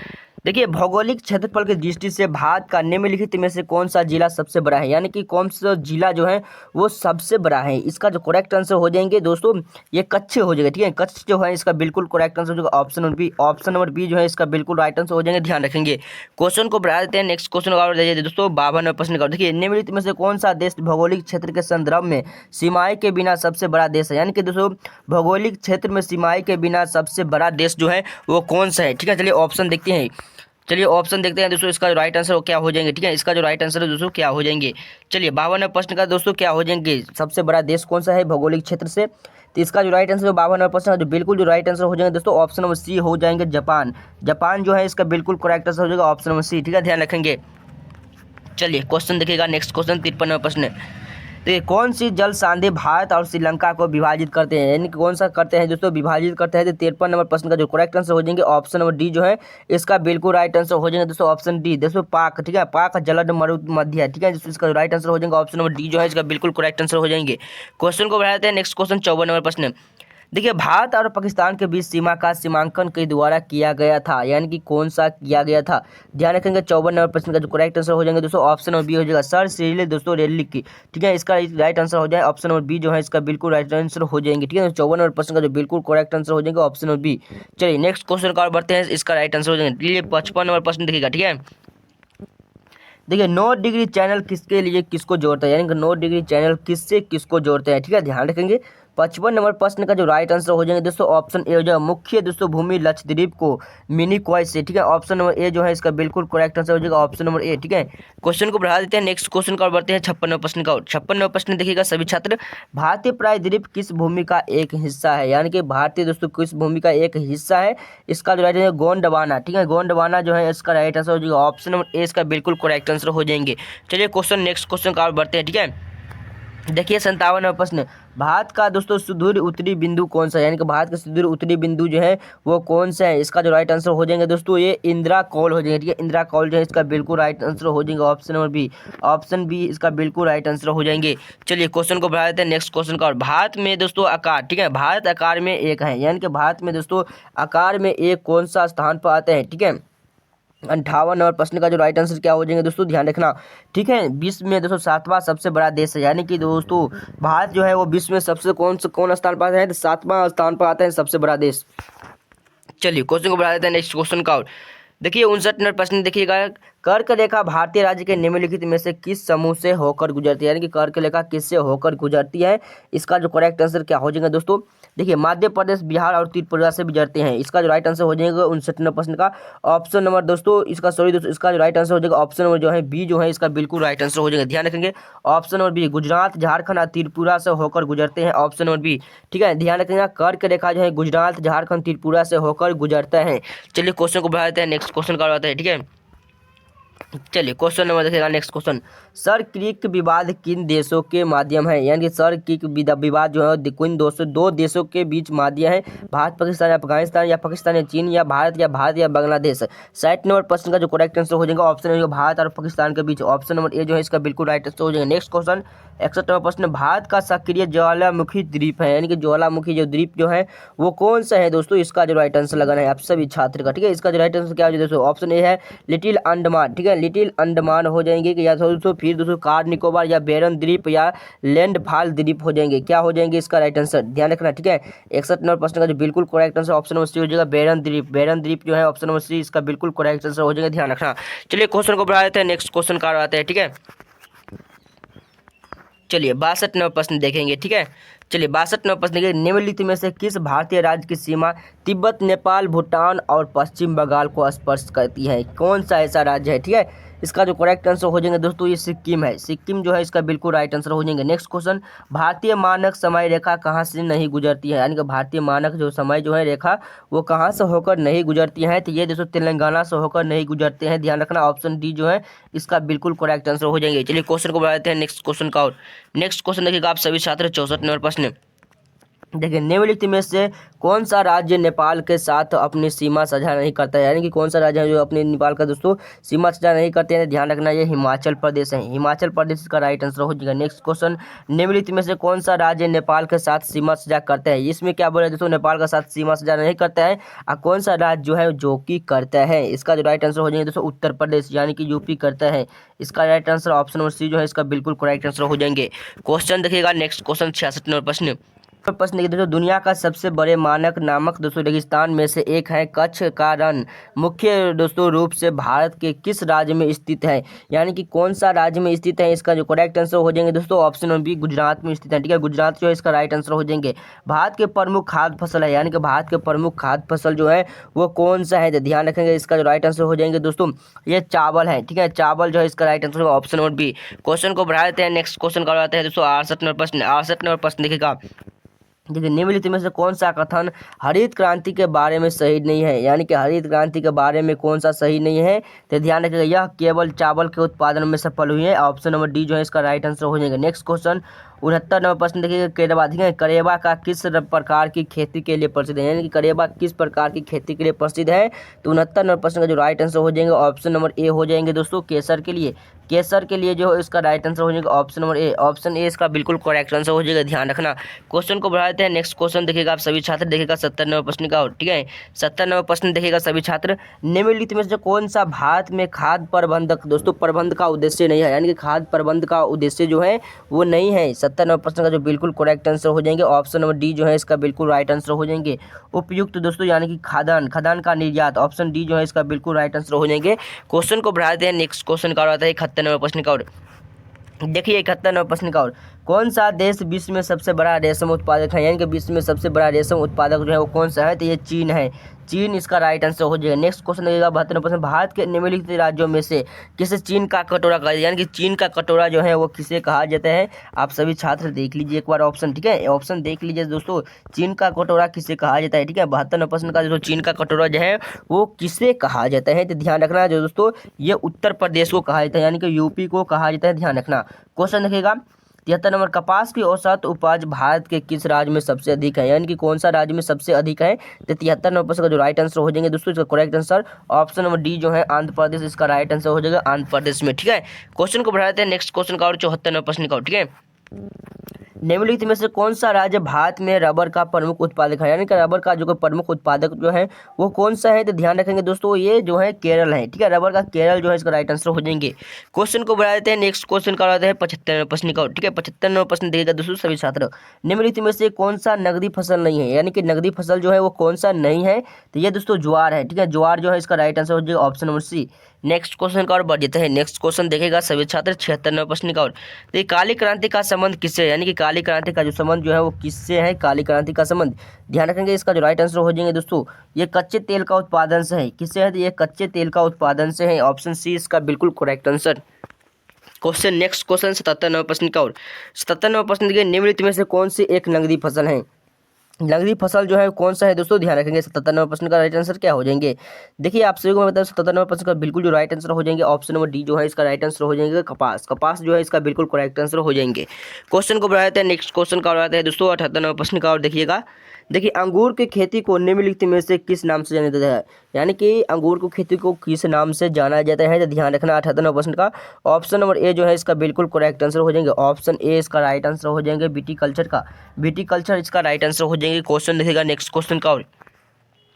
Speaker 1: देखिए भौगोलिक क्षेत्रफल की दृष्टि से भारत का निम्नलिखित में से कौन सा जिला सबसे बड़ा है, यानी कि कौन सा जिला जो है वो सबसे बड़ा है। इसका जो करेक्ट आंसर हो जाएंगे दोस्तों ये कच्छ हो जाएगा, ठीक है। कच्छ जो है इसका बिल्कुल करेक्ट आंसर हो जाएगा option number B. Option number B जो है इसका बिल्कुल राइट आंसर हो जाएंगे, ध्यान रखेंगे। क्वेश्चन को बढ़ा देते हैं, नेक्स्ट क्वेश्चन और दे दोस्तों 52 प्रश्न का। देखिए निम्नलिखित में से कौन सा देश भौगोलिक क्षेत्र के संदर्भ में सीमाएं के बिना सबसे बड़ा देश है, यानी कि दोस्तों भौगोलिक क्षेत्र में सीमाएं के बिना सबसे बड़ा देश जो है वो कौन सा है, ठीक है। चलिए ऑप्शन देखते हैं, चलिए ऑप्शन देखते हैं दोस्तों। इसका जो राइट आंसर क्या हो जाएंगे, ठीक है। इसका जो राइट आंसर है दोस्तों क्या हो जाएंगे, चलिए 52 प्रश्न का दोस्तों क्या हो जाएंगे, सबसे बड़ा देश कौन सा है भौगोलिक क्षेत्र से। तो इसका जो राइट आंसर 52 प्रश्न का जो बिल्कुल जो राइट आंसर हो जाएंगे दोस्तों ऑप्शन नंबर सी हो जाएंगे, जापान। जापान जो है इसका बिल्कुल करेक्ट आंसर हो जाएगा ऑप्शन नंबर सी, ठीक है, ध्यान रखेंगे। चलिए क्वेश्चन देखिएगा, नेक्स्ट क्वेश्चन 53 प्रश्न। तो ये कौन सी जल सांधे भारत और श्रीलंका को विभाजित करते हैं, यानी कि कौन सा करते हैं दोस्तों, विभाजित करते हैं। तो 53 नंबर प्रश्न का जो करेक्ट आंसर हो जाएंगे ऑप्शन नंबर डी जो है इसका बिल्कुल राइट आंसर हो जाएंगे दोस्तों ऑप्शन डी। दोस्तों पाक, ठीक है, पाक जलद मरुमध्य, ठीक है, इसका जो राइट आंसर हो जाएगा ऑप्शन नंबर डी जो है इसका बिल्कुल करेक्ट आंसर हो जाएंगे। क्वेश्चन को बढ़ाते हैं, नेक्स्ट क्वेश्चन 54 नंबर प्रश्न। देखिए भारत और पाकिस्तान के बीच सीमा का सीमांकन के द्वारा किया गया था, यानी कि कौन सा किया गया था, ध्यान रखेंगे। 54 नंबर प्रश्न का जो करेक्ट आंसर हो जाएंगे दोस्तों ऑप्शन नंबर बी हो जाएगा, सर सिरिल दोस्तों रेल्ली की, ठीक है। इसका राइट आंसर हो जाए ऑप्शन नंबर बी जो है इसका बिल्कुल राइट आंसर हो जाएंगे, ठीक है। 54 नंबर प्रश्न का जो बिल्कुल करेक्ट आंसर हो जाएगा ऑप्शन नंबर बी। चलिए नेक्स्ट क्वेश्चन का और बढ़ते हैं, इसका राइट आंसर हो जाएंगे। 55 नंबर प्रश्न देखिएगा, ठीक है। देखिए 9 डिग्री चैनल किसके लिए किसको जोड़ता है, यानी कि 9 डिग्री चैनल किससे किसको जोड़ते हैं, ठीक है, ध्यान रखेंगे। 55 नंबर प्रश्न का जो राइट आंसर हो जाएंगे दोस्तों ऑप्शन ए हो जाएगा, मुख्य दोस्तों भूमि लक्षद्वीप को मिनीकॉय से, ठीक है। ऑप्शन नंबर ए जो है इसका बिल्कुल करेक्ट आंसर हो जाएगा ऑप्शन नंबर ए, ठीक है। क्वेश्चन को बढ़ा देते हैं, नेक्स्ट क्वेश्चन का बढ़ते हैं 56 प्रश्न का। 56 प्रश्न देखिएगा सभी छात्र, भारतीय प्रायद्वीप किस भूमि का एक हिस्सा है, यानी कि भारतीय दोस्तों किस भूमि का एक हिस्सा है। इसका जो राइट आंसर गोंडवाना, ठीक है, गोंडवाना जो है इसका राइट आंसर हो जाएगा ऑप्शन नंबर ए, इसका बिल्कुल करेक्ट आंसर हो जाएंगे। चलिए क्वेश्चन नेक्स्ट क्वेश्चन का बढ़ते हैं, ठीक है। देखिए 57वां प्रश्न, भारत का दोस्तों सुदूर उत्तरी बिंदु कौन सा है, यानी कि भारत का सुदूर उत्तरी बिंदु जो है वो कौन सा है। इसका जो राइट आंसर हो जाएंगे दोस्तों ये इंदिरा कौल हो जाएंगे, ठीक है। इंदिरा कौल जो है इसका बिल्कुल राइट आंसर हो जाएंगे option number B. Option B इसका बिल्कुल राइट आंसर हो जाएंगे। चलिए क्वेश्चन को बढ़ा देते हैं, नेक्स्ट क्वेश्चन का। और भारत में दोस्तों आकार, ठीक है, भारत आकार में एक है, यानी कि भारत में दोस्तों आकार में एक कौन सा स्थान पर आते हैं, ठीक है। 58 नंबर प्रश्न का जो राइट आंसर क्या हो जाएंगे दोस्तों, ध्यान रखना, ठीक है। विश्व में दोस्तों 7वां सबसे बड़ा देश है, यानी कि दोस्तों भारत जो है वो विश्व में सबसे कौन स्थान पर आता है, तो 7वां स्थान पर आता है सबसे बड़ा देश। चलिए क्वेश्चन को बढ़ा देते हैं, नेक्स्ट क्वेश्चन का। देखिए 59 नंबर प्रश्न देखिएगा, कर्क रेखा भारतीय राज्य के निम्नलिखित में से किस समूह से होकर गुजरती है, यानी कि कर्क रेखा किससे होकर गुजरती है। इसका जो करेक्ट आंसर क्या हो जाएगा दोस्तों, देखिए मध्य प्रदेश, बिहार और त्रिपुरा से गुजरते हैं। इसका जो राइट आंसर हो जाएगा 59 नंबर प्रश्न का ऑप्शन नंबर दोस्तों इसका सॉरी दोस्तों इसका जो राइट आंसर हो जाएगा ऑप्शन नंबर जो है बी जो है इसका बिल्कुल राइट आंसर हो जाएगा, ध्यान रखेंगे। Option number B, Gujarat, Jharkhand और त्रिपुरा से होकर गुजरते हैं, ऑप्शन नंबर बी, ठीक है, ध्यान रखेंगे। कर्क रेखा जो है गुजरात, झारखंड, त्रिपुरा से होकर गुजरता है। चलिए क्वेश्चन को बढ़ा देते हैं, नेक्स्ट क्वेश्चन का आता है, ठीक है। चलिए क्वेश्चन नंबर देखिएगा, नेक्स्ट क्वेश्चन, सर क्रिक विवाद किन देशों के माध्यम है, यानी कि सर क्रिक विवाद जो है किन दो देशों के बीच माध्यम है, भारत पाकिस्तान या अफगानिस्तान या पाकिस्तान या चीन या भारत या बांग्लादेश। 60 नंबर प्रश्न का जो करेक्ट आंसर हो जाएगा ऑप्शन नंबर भारत और पाकिस्तान के बीच, ऑप्शन नंबर ए जो है इसका बिल्कुल राइट आंसर हो जाएगा। नेक्स्ट क्वेश्चन 61 नंबर प्रश्न, भारत का सक्रिय ज्वालामुखी द्वीप है, यानी कि ज्वालामुखी जो द्वीप जो है वो कौन सा है दोस्तों। इसका जो राइट आंसर लगाना है आप सभी छात्र का, ठीक है। इसका जो राइट आंसर क्या हो जाएगा दोस्तों, ऑप्शन ए है लिटिल अंडमान, ठीक है, लिटिल अंडमान हो जाएंगे कि या दोस्तों फिर दोस्तों कार निकोबार या बेरन द्वीप या लैंडफॉल द्वीप हो जाएंगे, क्या हो जाएंगे इसका राइट आंसर, ध्यान रखना, ठीक है। 61 नंबर प्रश्न का जो बिल्कुल correct answer option number C हो जाएगा, बेरन द्वीप। बेरन द्वीप जो है ऑप्शन नंबर सी इसका बिल्कुल करेक्ट आंसर हो जाएगा, ध्यान रखना। चलिए क्वेश्चन को बढ़ा देते हैं, नेक्स्ट क्वेश्चन का आते हैं, ठीक है। चलिए 62 नंबर प्रश्न देखेंगे, ठीक है। चलिए 62 नंबर प्रश्न देखिए, निम्नलिखित में से किस भारतीय राज्य की सीमा तिब्बत, नेपाल, भूटान और पश्चिम बंगाल को स्पर्श करती है, कौन सा ऐसा राज्य है, ठीक है। इसका जो करेक्ट आंसर हो जाएंगे दोस्तों ये सिक्किम है, सिक्किम जो है इसका बिल्कुल राइट आंसर हो जाएंगे। नेक्स्ट क्वेश्चन, भारतीय मानक समय रेखा कहाँ से नहीं गुजरती है, यानी कि भारतीय मानक जो समय जो है रेखा वो कहाँ से होकर नहीं गुजरती है, तो ये दोस्तों तेलंगाना से होकर नहीं गुजरते हैं, ध्यान रखना। ऑप्शन डी जो है इसका बिल्कुल करेक्ट आंसर हो जाएंगे। चलिए क्वेश्चन को बढ़ाते हैं, नेक्स्ट क्वेश्चन का। और नेक्स्ट क्वेश्चन देखिएगा आप सभी छात्र 64 नंबर प्रश्न। देखिए निम्नलिखित में से कौन सा राज्य नेपाल के साथ अपनी सीमा साझा नहीं करता है, यानी कि कौन सा राज्य है जो अपने नेपाल का दोस्तों सीमा साझा नहीं करते हैं। ध्यान रखना ये हिमाचल प्रदेश है, हिमाचल प्रदेश इसका राइट आंसर हो जाएगा। नेक्स्ट क्वेश्चन, निम्नलिखित में से कौन सा राज्य नेपाल के साथ सीमा साझा करता है। इसमें क्या बोला दोस्तों, नेपाल का साथ सीमा साझा नहीं करता है और कौन सा राज्य जो है जो कि करता है। इसका जो राइट आंसर हो जाएगा दोस्तों उत्तर प्रदेश, यानी कि यूपी करता है। इसका right answer option number C जो है इसका बिल्कुल करेक्ट आंसर हो जाएंगे। क्वेश्चन देखिएगा नेक्स्ट क्वेश्चन 66 नंबर प्रश्न देखिए दोस्तों, दुनिया का सबसे बड़े मानक नामक दोस्तों रेगिस्तान में से एक है कच्छ का रण, मुख्य दोस्तों रूप से भारत के किस राज्य में स्थित है, यानी कि कौन सा राज्य में स्थित है। इसका जो करेक्ट आंसर हो जाएंगे दोस्तों ऑप्शन नंबर बी, गुजरात में स्थित है। ठीक है, गुजरात जो है इसका राइट आंसर हो जाएंगे। भारत के प्रमुख खाद्य फसल है, यानी कि भारत के प्रमुख खाद्य फसल जो है वो कौन सा है, तो ध्यान रखेंगे इसका जो राइट आंसर हो जाएंगे दोस्तों ये चावल है। ठीक है, चावल जो है इसका राइट आंसर होगा ऑप्शन नंबर बी। क्वेश्चन को बढ़ा देते हैं, नेक्स्ट क्वेश्चन करवाते हैं दोस्तों 68 नंबर प्रश्न। 68 नंबर प्रश्न देखिएगा, देखिए निम्नलिखित में से कौन सा कथन हरित क्रांति के बारे में सही नहीं है, यानी कि हरित क्रांति के बारे में कौन सा सही नहीं है, तो ध्यान रखिएगा यह केवल चावल के उत्पादन में सफल हुई है। ऑप्शन नंबर डी जो है इसका राइट आंसर हो जाएगा। नेक्स्ट क्वेश्चन 69 नंबर प्रश्न देखिएगा, करेबा। ठीक है, करेबा का किस प्रकार की खेती के लिए प्रसिद्ध है, यानी कि करेबा किस प्रकार की खेती के लिए प्रसिद्ध है, तो 69 नंबर प्रश्न का जो राइट आंसर हो जाएंगे ऑप्शन नंबर ए हो जाएंगे दोस्तों केसर के लिए। केसर के लिए जो इसका राइट आंसर हो जाएगा option number A, option A इसका बिल्कुल करेक्ट आंसर हो जाएगा। ध्यान रखना। क्वेश्चन को बढ़ा देते हैं, नेक्स्ट क्वेश्चन देखिएगा आप सभी छात्र देखिएगा 70 नंबर प्रश्न का। ठीक है, 70 नंबर प्रश्न देखिएगा सभी छात्र, निम्नलिखित में से कौन सा भारत में खाद्य प्रबंधक दोस्तों प्रबंध का उद्देश्य नहीं है, यानी कि खाद्य प्रबंध का उद्देश्य जो है वो नहीं है। 70 नंबर प्रश्न का जो बिल्कुल करेक्ट आंसर हो जाएंगे ऑप्शन नंबर डी जो है इसका बिल्कुल राइट आंसर हो जाएंगे। उपयुक्त दोस्तों यानी कि खाद्यान्न, खाद्यान्न का निर्यात, ऑप्शन डी जो है इसका बिल्कुल राइट आंसर हो जाएंगे। क्वेश्चन को बढ़ाते हैं, नेक्स्ट क्वेश्चन का आता है 71 नंबर प्रश्न का। और देखिए 71 नंबर प्रश्न का, और कौन सा देश विश्व में सबसे बड़ा रेशम उत्पादक है, यानी कि विश्व में सबसे बड़ा रेशम उत्पादक जो है वो कौन सा है, तो ये चीन है। चीन इसका राइट आंसर हो जाएगा। नेक्स्ट क्वेश्चन देखिएगा 72 प्रश्न, भारत के निम्नलिखित राज्यों में से किसे चीन का कटोरा कहा, यानी कि चीन का कटोरा जो है वो किसे कहा जाता है। आप सभी छात्र देख लीजिए एक बार ऑप्शन। ठीक है, ऑप्शन देख लीजिए दोस्तों, चीन का कटोरा किसे कहा जाता है। ठीक है, 72 नंबर प्रश्न का जो चीन का कटोरा जो है वो किसे कहा जाता है, तो ध्यान रखना जो दोस्तों ये उत्तर प्रदेश को कहा जाता है, यानी कि यूपी को कहा जाता है। ध्यान रखना। क्वेश्चन देखिएगा 73 नंबर, कपास की औसत उपज भारत के किस राज्य में सबसे अधिक है, यानी कि कौन सा राज्य में सबसे अधिक है, तो 73 नंबर प्रश्न का जो राइट आंसर हो जाएंगे दोस्तों इसका correct answer option number D जो है आंध्र प्रदेश, इसका राइट आंसर हो जाएगा आंध्र प्रदेश में। ठीक है, क्वेश्चन को बढ़ाते हैं, नेक्स्ट क्वेश्चन का और 74 नंबर प्रश्न का। ठीक है, निम्नलिखित में से कौन सा राज्य भारत में रबर का प्रमुख उत्पादक है, यानी कि रबर का जो प्रमुख उत्पादक जो है वो कौन सा है, तो ध्यान रखेंगे दोस्तों ये जो है केरल है। ठीक है, रबर का केरल जो है इसका राइट आंसर हो जाएंगे। क्वेश्चन को बढ़ा देते हैं, नेक्स्ट क्वेश्चन का आता है 75 नंबर प्रश्न का। ठीक है, 75 नंबर प्रश्न देखिएगा दोस्तों सभी छात्र, निम्नलिखित में से कौन सा नगदी फसल नहीं है, यानी कि नगदी फसल जो है वो कौन सा नहीं है, तो ये दोस्तों ज्वार है। ठीक है, ज्वार जो है इसका राइट आंसर हो जाएगा option number C. Next question का और बढ़ जाते हैं, नेक्स्ट क्वेश्चन देखेगा सभी छात्र 76 नंबर प्रश्न का। और तो ये काली क्रांति का संबंध किससे है, यानी कि काली क्रांति का जो संबंध जो है वो किससे है, काली क्रांति का संबंध ध्यान रखेंगे। इसका जो राइट आंसर हो जाएंगे दोस्तों ये कच्चे तेल का उत्पादन से है। किससे है, तो ये कच्चे तेल का उत्पादन से है, ऑप्शन सी इसका बिल्कुल correct answer. Question next question 77 number प्रश्न का। और 77 नंबर प्रश्न देखिए, निम्नलिखित में से कौन सी एक नगदी फसल है, नगदी फसल जो है कौन सा है दोस्तों, ध्यान रखेंगे। 77 नंबर प्रश्न का राइट आंसर क्या हो जाएंगे, देखिए आप सभी को मैं बताऊं 77 नंबर प्रश्न का बिल्कुल जो राइट आंसर हो जाएंगे ऑप्शन नंबर डी जो है इसका राइट आंसर हो जाएंगे कपास। कपास जो है इसका बिल्कुल करेक्ट आंसर हो जाएंगे। क्वेश्चन को बढ़ाते हैं, नेक्स्ट क्वेश्चन का आता है दोस्तों 78 नंबर प्रश्न का। और देखिएगा, देखिए अंगूर की खेती को निम्नलिखित में से किस नाम से जाना जाता है, यानी कि अंगूर की खेती को किस नाम से जाना जाता है, तो ध्यान रखना 78 नंबर प्रश्न का ऑप्शन नंबर ए जो है इसका बिल्कुल करेक्ट आंसर हो जाएंगे। ऑप्शन ए इसका राइट आंसर हो जाएंगे विटीकल्चर का, विटीकल्चर इसका राइट आंसर हो जाएंगे। क्वेश्चन देखिएगा नेक्स्ट क्वेश्चन का। और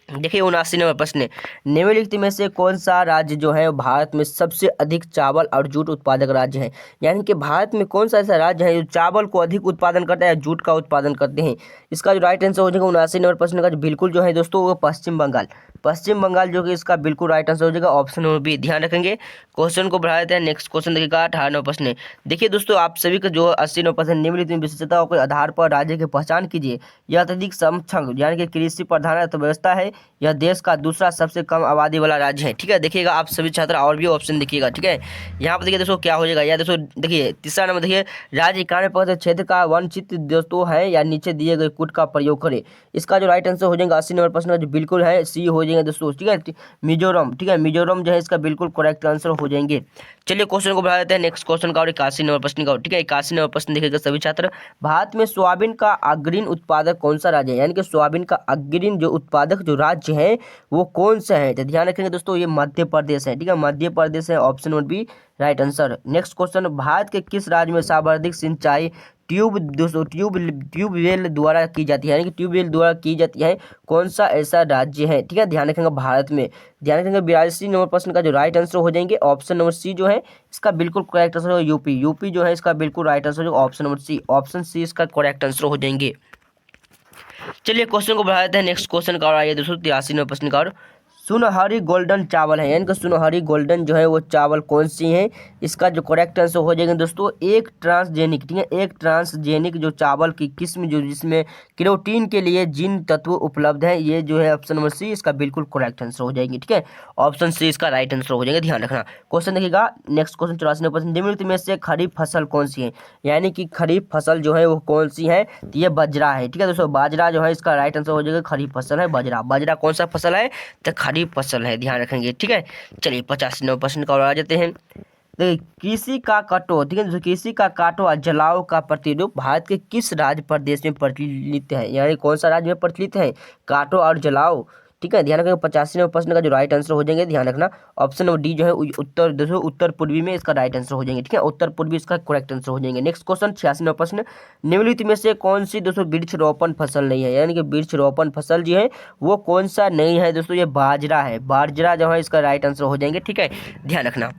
Speaker 1: देखिए 79 नंबर प्रश्न, निम्नलिखित में से कौन सा राज्य जो है भारत में सबसे अधिक चावल और जूट उत्पादक राज्य है, यानी कि भारत में कौन सा ऐसा राज्य है जो चावल को अधिक उत्पादन करता है, जूट का उत्पादन करते हैं। इसका जो राइट आंसर हो जाएगा 79 नंबर प्रश्न का जो बिल्कुल जो है दोस्तों वो पश्चिम बंगाल, पश्चिम बंगाल जो कि इसका बिल्कुल राइट आंसर हो जाएगा ऑप्शन नंबर बी। ध्यान रखेंगे। क्वेश्चन को बढ़ा देते हैं, नेक्स्ट क्वेश्चन देखिएगा 18 नंबर प्रश्न। देखिए दोस्तों आप सभी का जो 80 नंबर प्रश्न, निम्नलिखित विशेषताओं के आधार पर राज्य की पहचान कीजिए। यह अत्यधिक सक्षम यानी कि कृषि प्रधान अर्थव्यवस्था है, यह देश का दूसरा सबसे कम आबादी वाला राज्य है। ठीक है, देखिएगा आप सभी छात्र और भी ऑप्शन देखिएगा। ठीक है, यहाँ पर देखिए दोस्तों क्या हो जाएगा, या दोस्तों देखिए तीसरा नंबर देखिए, राज्य 91% क्षेत्र का वनचित दोस्तों है या नीचे दिए गए कूट का प्रयोग करें। इसका जो राइट आंसर हो जाएगा 80 नंबर प्रश्न का जो बिल्कुल है सी हो जाएगा दोस्तों। ठीक है, मिजोरम। ठीक है, मिजोरम जो है इसका बिल्कुल करेक्ट आंसर हो जाएंगे। चलिए क्वेश्चन को बढ़ा देते हैं नेक्स्ट क्वेश्चन का, और 81 नंबर प्रश्न का। ठीक है, 81 नंबर प्रश्न देखिएगा सभी छात्र, भारत में सोयाबीन का अग्रणी उत्पादक कौन सा राज्य है, यानी कि सोयाबीन का अग्रणी जो उत्पादक जो राज्य है वो कौन सा है। तो ध्यान रखेंगे दोस्तों, ये मध्य प्रदेश है। ठीक है, मध्य प्रदेश है, option would be right answer. Next question, Bharat के किस राज्य में सर्वाधिक सिंचाई ट्यूबवेल द्वारा की जाती है, यानी कि ट्यूबवेल द्वारा की जाती है, कौन सा ऐसा राज्य है। ठीक है, ध्यान रखेंगे भारत में। ध्यान रखेंगे 82 नंबर प्रश्न का जो राइट आंसर हो जाएंगे ऑप्शन नंबर सी जो है इसका बिल्कुल करेक्ट आंसर हो, यूपी। यूपी जो है इसका बिल्कुल राइट आंसर हो, option number C. Option C इसका करेक्ट आंसर हो जाएंगे। चलिए क्वेश्चन को बढ़ा देते हैं नेक्स्ट क्वेश्चन का, और आइए दोस्तों 83 नंबर प्रश्न का, और सुनहरी गोल्डन चावल है, यानी कि सुनहरी गोल्डन जो है वो चावल कौन सी है। इसका जो करेक्ट आंसर हो जाएगा दोस्तों एक ट्रांसजेनिक। ठीक है, एक ट्रांसजेनिक जो चावल की किस्म जो जिसमें केरोटीन के लिए जिन तत्व उपलब्ध है, ये जो है ऑप्शन नंबर सी इसका बिल्कुल करेक्ट आंसर हो जाएगी। ठीक है, ऑप्शन सी इसका राइट आंसर हो जाएगा, ध्यान रखना। क्वेश्चन देखिएगा नेक्स्ट क्वेश्चन 84 नंबर प्रश्न, निम्नलिखित में से खरीफ फसल कौन सी है, यानी कि खरीफ फसल जो है वो कौन सी है। तो ये बाजरा है। ठीक है दोस्तों, बाजरा जो है इसका राइट आंसर हो जाएगा, खरीफ फसल है बाजरा। बाजरा कौन सा फसल है, तो खरीफ फसल है, ध्यान रखेंगे। ठीक है, चलिए 85 नंबर प्रश्न का और आ जाते हैं। देखिए, कृषि का काटो। ठीक है, कृषि का काटो और जलाओ का प्रतिरूप भारत के किस राज्य प्रदेश में प्रचलित है, यानी कौन सा राज्य में प्रचलित है काटो और जलाओ। ठीक है, ध्यान रखेंगे 85 नंबर प्रश्न का जो राइट आंसर हो जाएंगे, ध्यान रखना ऑप्शन नंबर डी जो है उत्तर दोस्तों उत्तर पूर्वी में इसका राइट आंसर हो जाएंगे। ठीक है, उत्तर पूर्वी इसका करेक्ट आंसर हो जाएंगे। नेक्स्ट क्वेश्चन 86 नंबर प्रश्न, निम्नलिखित में से कौन सी दोस्तों वृक्षरोपण फसल नहीं है, यानी कि वृक्षरोपण फसल जो है वो कौन सा नहीं है दोस्तों, ये बाजरा है। बाजरा जो है इसका राइट आंसर हो जाएंगे। ठीक है, ध्यान रखना।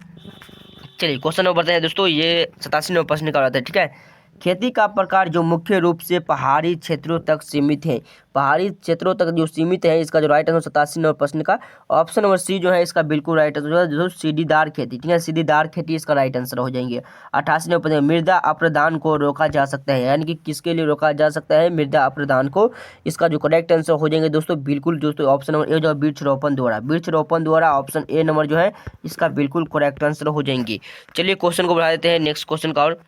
Speaker 1: चलिए क्वेश्चन नंबर बढ़ते हैं दोस्तों, ये 87 नंबर प्रश्न का आता है। ठीक है, खेती का प्रकार जो मुख्य रूप से पहाड़ी क्षेत्रों तक सीमित है, पहाड़ी क्षेत्रों तक जो सीमित है, इसका जो राइट आंसर 87 नंबर प्रश्न का ऑप्शन नंबर सी जो है इसका बिल्कुल राइट आंसर जो सीढ़ीदार खेती। ठीक है, सीढ़ीदार खेती इसका राइट आंसर हो जाएंगे। 88 नंबर प्रश्न, मृदा अप्रदान को रोका जा सकता है, यानी कि किसके लिए रोका जा सकता है मृदा अप्रदान को। इसका जो करेक्ट आंसर हो जाएंगे दोस्तों बिल्कुल दोस्तों ऑप्शन नंबर ए जो वृक्षरोपण द्वारा। वृक्षरोपण द्वारा ऑप्शन ए नंबर जो है इसका बिल्कुल करेक्ट आंसर हो जाएंगे। चलिए क्वेश्चन को बढ़ा देते हैं नेक्स्ट क्वेश्चन का, और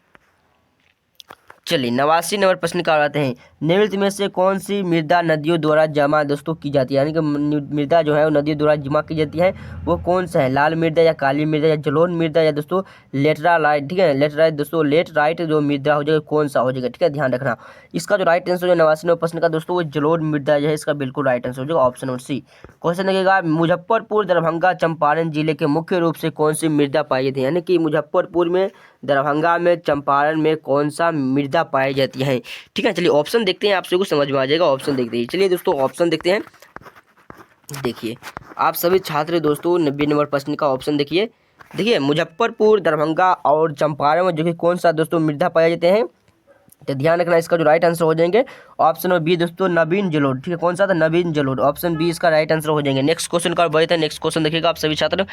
Speaker 1: चलिए 89 नंबर प्रश्न का आते हैं, निम्नलिखित में से कौन सी मृदा नदियों द्वारा जमा दोस्तों की जाती है, यानी कि मृदा जो है वो नदियों द्वारा जमा की जाती है, वो कौन सा है, लाल मृदा या काली मृदा या जलोढ़ मृदा या दोस्तों लेटराइट। ठीक है, लेटराइट दोस्तों लेटराइट जो मृदा हो जाएगा कौन सा हो जाएगा। ठीक है, ध्यान रखना। इसका जो राइट आंसर जो 89 नंबर प्रश्न का दोस्तों वो जलोढ़ मृदा जो है इसका बिल्कुल राइट आंसर हो जाएगा, ऑप्शन नंबर सी। क्वेश्चन देखिएगा, मुजफ्फरपुर दरभंगा चंपारण जिले के मुख्य रूप से कौन सी मृदा पाई जाती है, यानी कि मुजफ्फरपुर में दरभंगा में चंपारण में कौन सा मृदा पाई जाती है। ठीक है, चलिए ऑप्शन देखते हैं, आप सभी को समझ में आ जाएगा। ऑप्शन देखते हैं, चलिए दोस्तों ऑप्शन देखते हैं। देखिए आप सभी छात्र दोस्तों 90 नंबर प्रश्न का ऑप्शन देखिए। देखिए मुजफ्फरपुर दरभंगा और चंपारण में जो कि कौन सा दोस्तों मृदा पाए जाते हैं, तो ध्यान रखना इसका जो राइट आंसर हो जाएंगे ऑप्शन नंबर बी दोस्तों नवीन जलोढ़। ठीक है, कौन सा था, नवीन जलोढ़। ऑप्शन बी इसका राइट आंसर हो जाएंगे। नेक्स्ट क्वेश्चन का बढ़ते हैं। नेक्स्ट क्वेश्चन देखिएगा आप सभी छात्र।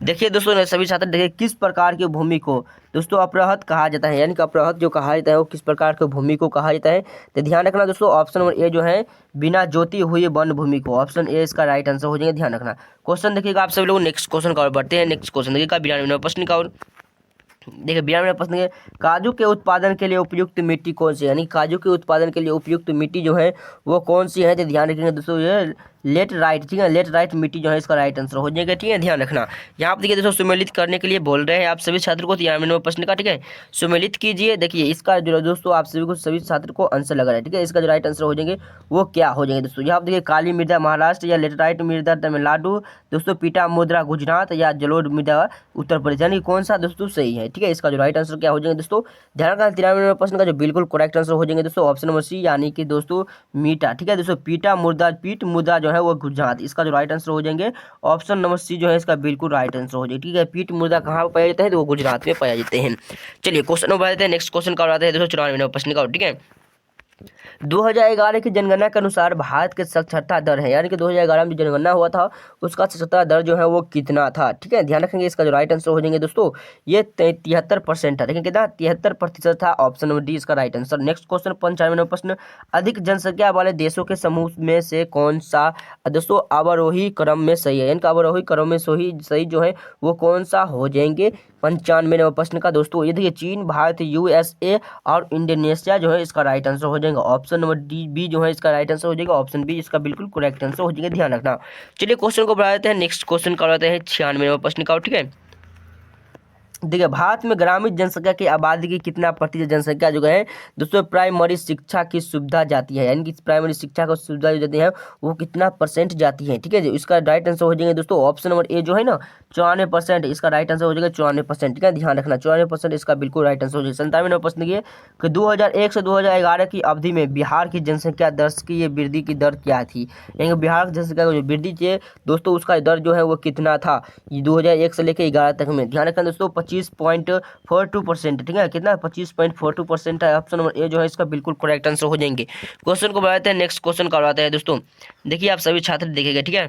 Speaker 1: देखिए दोस्तों सभी छात्र देखिए, किस प्रकार की भूमि को दोस्तों अपरहत कहा जाता है, यानी कि अपरहत जो कहा जाता है वो किस प्रकार की भूमि को कहा जाता है। तो ध्यान रखना दोस्तों ऑप्शन नंबर ए जो है बिना जोती हुई वन भूमि को, ऑप्शन ए इसका राइट आंसर हो जाएंगे, ध्यान रखना। क्वेश्चन देखिएगा आप सभी लोग नेक्स्ट क्वेश्चन का और बढ़ते हैं। नेक्स्ट क्वेश्चन देखिएगा 92 नंबर प्रश्न का, और देखिए 92 नंबर प्रश्न है, काजू के उत्पादन के लिए उपयुक्त मिट्टी कौन सी है, यानी काजू के उत्पादन के लिए उपयुक्त मिट्टी जो है वो कौन सी है। तो ध्यान रखेंगे दोस्तों ये लेट राइट। ठीक है, लेट राइट मिट्टी जो है इसका राइट आंसर हो जाएगा। ठीक है, ध्यान रखना। यहाँ पर देखिए दोस्तों सुमेलित करने के लिए बोल रहे हैं आप सभी छात्र को, 93 नंबर प्रश्न का। ठीक है, सुमेलित कीजिए। देखिए इसका जो दोस्तों आप सभी को सभी छात्र को आंसर लगा रहा है। ठीक है, इसका जो राइट आंसर हो जाएंगे वो क्या हो जाएंगे दोस्तों, यहाँ पर देखिए काली मृदा महाराष्ट्र या लेटराइट मृदा तमिलनाडु दोस्तों, पीटा मुद्रा गुजरात या जलोढ़ मृदा उत्तर प्रदेश, यानी कौन सा दोस्तों सही है। ठीक है, इसका जो राइट आंसर क्या हो जाएंगे दोस्तों, ध्यान रखना 93 नंबर प्रश्न का जो बिल्कुल करेक्ट आंसर हो जाएंगे दोस्तों ऑप्शन नंबर सी, यानी कि दोस्तों मीठा। ठीक है दोस्तों, पीट मुद्रा जो है वो गुजरात, इसका जो राइट आंसर हो जाएंगे ऑप्शन नंबर सी जो है इसका बिल्कुल राइट आंसर हो जाएगा। ठीक है, पीट मुद्रा कहाँ पर पाया जाता है, तो वो गुजरात में पाया जाते हैं। चलिए क्वेश्चन नंबर आते हैं। नेक्स्ट क्वेश्चन का आता है दोस्तों 94 नंबर प्रश्न का। ठीक है, 2011 की जनगणना के अनुसार भारत के साक्षरता दर है, यानी कि 2011 में जो जनगणना हुआ था उसका साक्षरता दर जो है वो कितना था। ठीक है, ध्यान रखेंगे। इसका जो राइट आंसर हो जाएंगे दोस्तों ये 73% है। देखिए कितना, 73% था। ऑप्शन नंबर डी इसका right answer. Next question 95 number प्रश्न, अधिक जनसंख्या वाले देशों के समूह में से कौन सा दोस्तों अवरोही क्रम में सही है, यानी कि अवरोही क्रम में सही जो है वो कौन सा हो जाएंगे 95 नंबर प्रश्न का दोस्तों। ये देखिए चीन, भारत, यूएसए और इंडोनेशिया जो है इसका राइट आंसर हो जाएगा। ऑप्शन नंबर डी बी जो है इसका राइट आंसर हो जाएगा। ऑप्शन बी इसका बिल्कुल करेक्ट आंसर हो जाएगा, ध्यान रखना। चलिए क्वेश्चन को बढ़ा देते हैं। नेक्स्ट क्वेश्चन करवाते हैं 96 नंबर प्रश्न का। ठीक है, देखिए भारत में ग्रामीण जनसंख्या की आबादी की कितना प्रतिशत जनसंख्या जो है दोस्तों प्राइमरी शिक्षा की सुविधा जाती है, यानी कि प्राइमरी शिक्षा को सुविधा जो देती है वो कितना परसेंट जाती है। ठीक है जी, इसका राइट आंसर हो जाएगा दोस्तों ऑप्शन नंबर ए जो है ना 94%, इसका राइट आंसर हो जाएगा 94%। ठीक है, ध्यान रखना 94% इसका बिल्कुल राइट आंसर हो जाएगा। 97 नंबर प्रश्न देखिए कि 2001 से 2011 की अवधि में बिहार की जनसंख्या दर की ये वृद्धि की दर क्या थी, यानी कि बिहार की जनसंख्या की जो वृद्धि थी दोस्तों उसका दर जो है वो कितना था 2001 से लेकर 11 तक में। ध्यान रखना दोस्तों 25.42%। ठीक है, कितना 25.42% है। ऑप्शन नंबर ए जो है इसका बिल्कुल करेक्ट आंसर हो जाएंगे। क्वेश्चन को बढ़ाते हैं। नेक्स्ट क्वेश्चन करवाते हैं दोस्तों। देखिए आप सभी छात्र देखेंगे। ठीक है,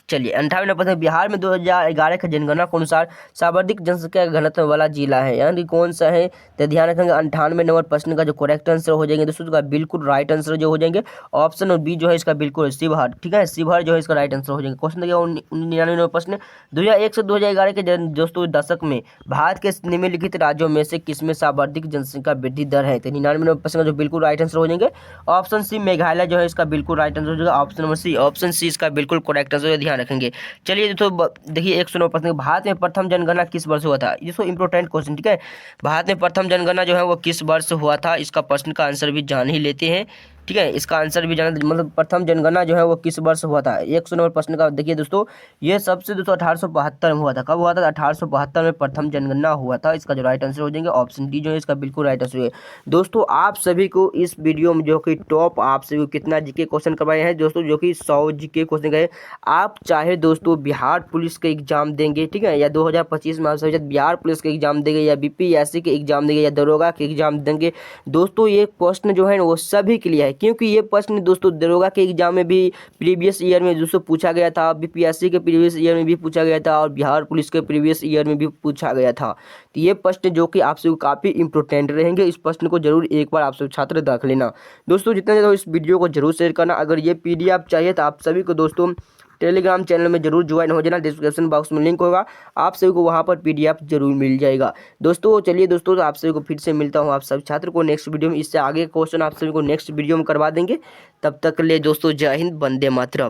Speaker 1: चलिए 98 नंबर प्रश्न, बिहार में 2011 की जनगणना के अनुसार सर्वाधिक जनसंख्या घनत्व वाला जिला है, यानी कौन सा है, तो ध्यान रखेंगे 98 नंबर प्रश्न का जो करेक्ट आंसर हो जाएंगे दोस्तों का बिल्कुल राइट आंसर जो हो जाएंगे ऑप्शन और बी जो है इसका बिल्कुल शिवहर। ठीक है, शिवहर जो है इसका राइट आंसर हो जाएंगे। क्वेश्चन देखिए 99 नंबर प्रश्न, 2001 से 2011 के दोस्तों दशक में भारत के निम्नलिखित राज्यों में से किसमें सर्वाधिक जनसंख्या वृद्धि दर है, तो 99 नंबर प्रश्न का जो बिल्कुल राइट आंसर हो जाएंगे ऑप्शन सी मेघालय जो है इसका बिल्कुल राइट आंसर हो जाएगा। Option number C, option C इसका बिल्कुल करेक्ट आंसर, ध्यान रखेंगे। चलिए तो देखिए 109 भारत में प्रथम जनगणना किस वर्ष हुआ था, ये तो इंपॉर्टेंट क्वेश्चन। ठीक है, भारत में प्रथम जनगणना जो है वो किस वर्ष हुआ था, इसका प्रश्न का आंसर भी जान ही लेते हैं। ठीक है, इसका आंसर भी जाना, मतलब प्रथम जनगणना जो है वो किस वर्ष हुआ था 100 नंबर प्रश्न का। देखिए दोस्तों ये सबसे दोस्तों 1872 में हुआ था। कब हुआ था, 1872 में प्रथम जनगणना हुआ था। इसका जो राइट आंसर हो जाएंगे ऑप्शन डी जो है इसका बिल्कुल राइट आंसर है। दोस्तों आप सभी को इस वीडियो में जो कि टॉप आप सभी को कितना जीके क्वेश्चन करवाए हैं दोस्तों, जो कि 100 जीके क्वेश्चन गए। आप चाहे दोस्तों बिहार पुलिस के एग्जाम देंगे, ठीक है, या 2025 में आप सभी बिहार पुलिस के एग्जाम देंगे या बीपीएससी के एग्जाम देंगे या दरोगा के एग्जाम देंगे दोस्तों, ये प्रश्न जो है वो सभी के लिए है, क्योंकि ये प्रश्न दोस्तों दरोगा के एग्जाम में भी प्रीवियस ईयर में दोस्तों पूछा गया था, बीपीएससी के प्रीवियस ईयर में भी पूछा गया था और बिहार पुलिस के प्रीवियस ईयर में भी पूछा गया था। तो ये प्रश्न जो कि आपसे काफ़ी इंपॉर्टेंट रहेंगे, इस प्रश्न को जरूर एक बार आप सब छात्र देख लेना। दोस्तों जितना ज़्यादा इस वीडियो को जरूर शेयर करना। अगर ये पीडीएफ चाहिए तो आप सभी को दोस्तों टेलीग्राम चैनल में जरूर ज्वाइन हो जाना, डिस्क्रिप्शन बॉक्स में लिंक होगा, आप सभी को वहां पर पीडीएफ जरूर मिल जाएगा। दोस्तों चलिए दोस्तों तो आप सभी को फिर से मिलता हूं आप सब छात्र को नेक्स्ट वीडियो में। इससे आगे क्वेश्चन आप सभी को नेक्स्ट वीडियो में करवा देंगे। तब तक के लिए दोस्तों जय हिंद, वंदे मातरम।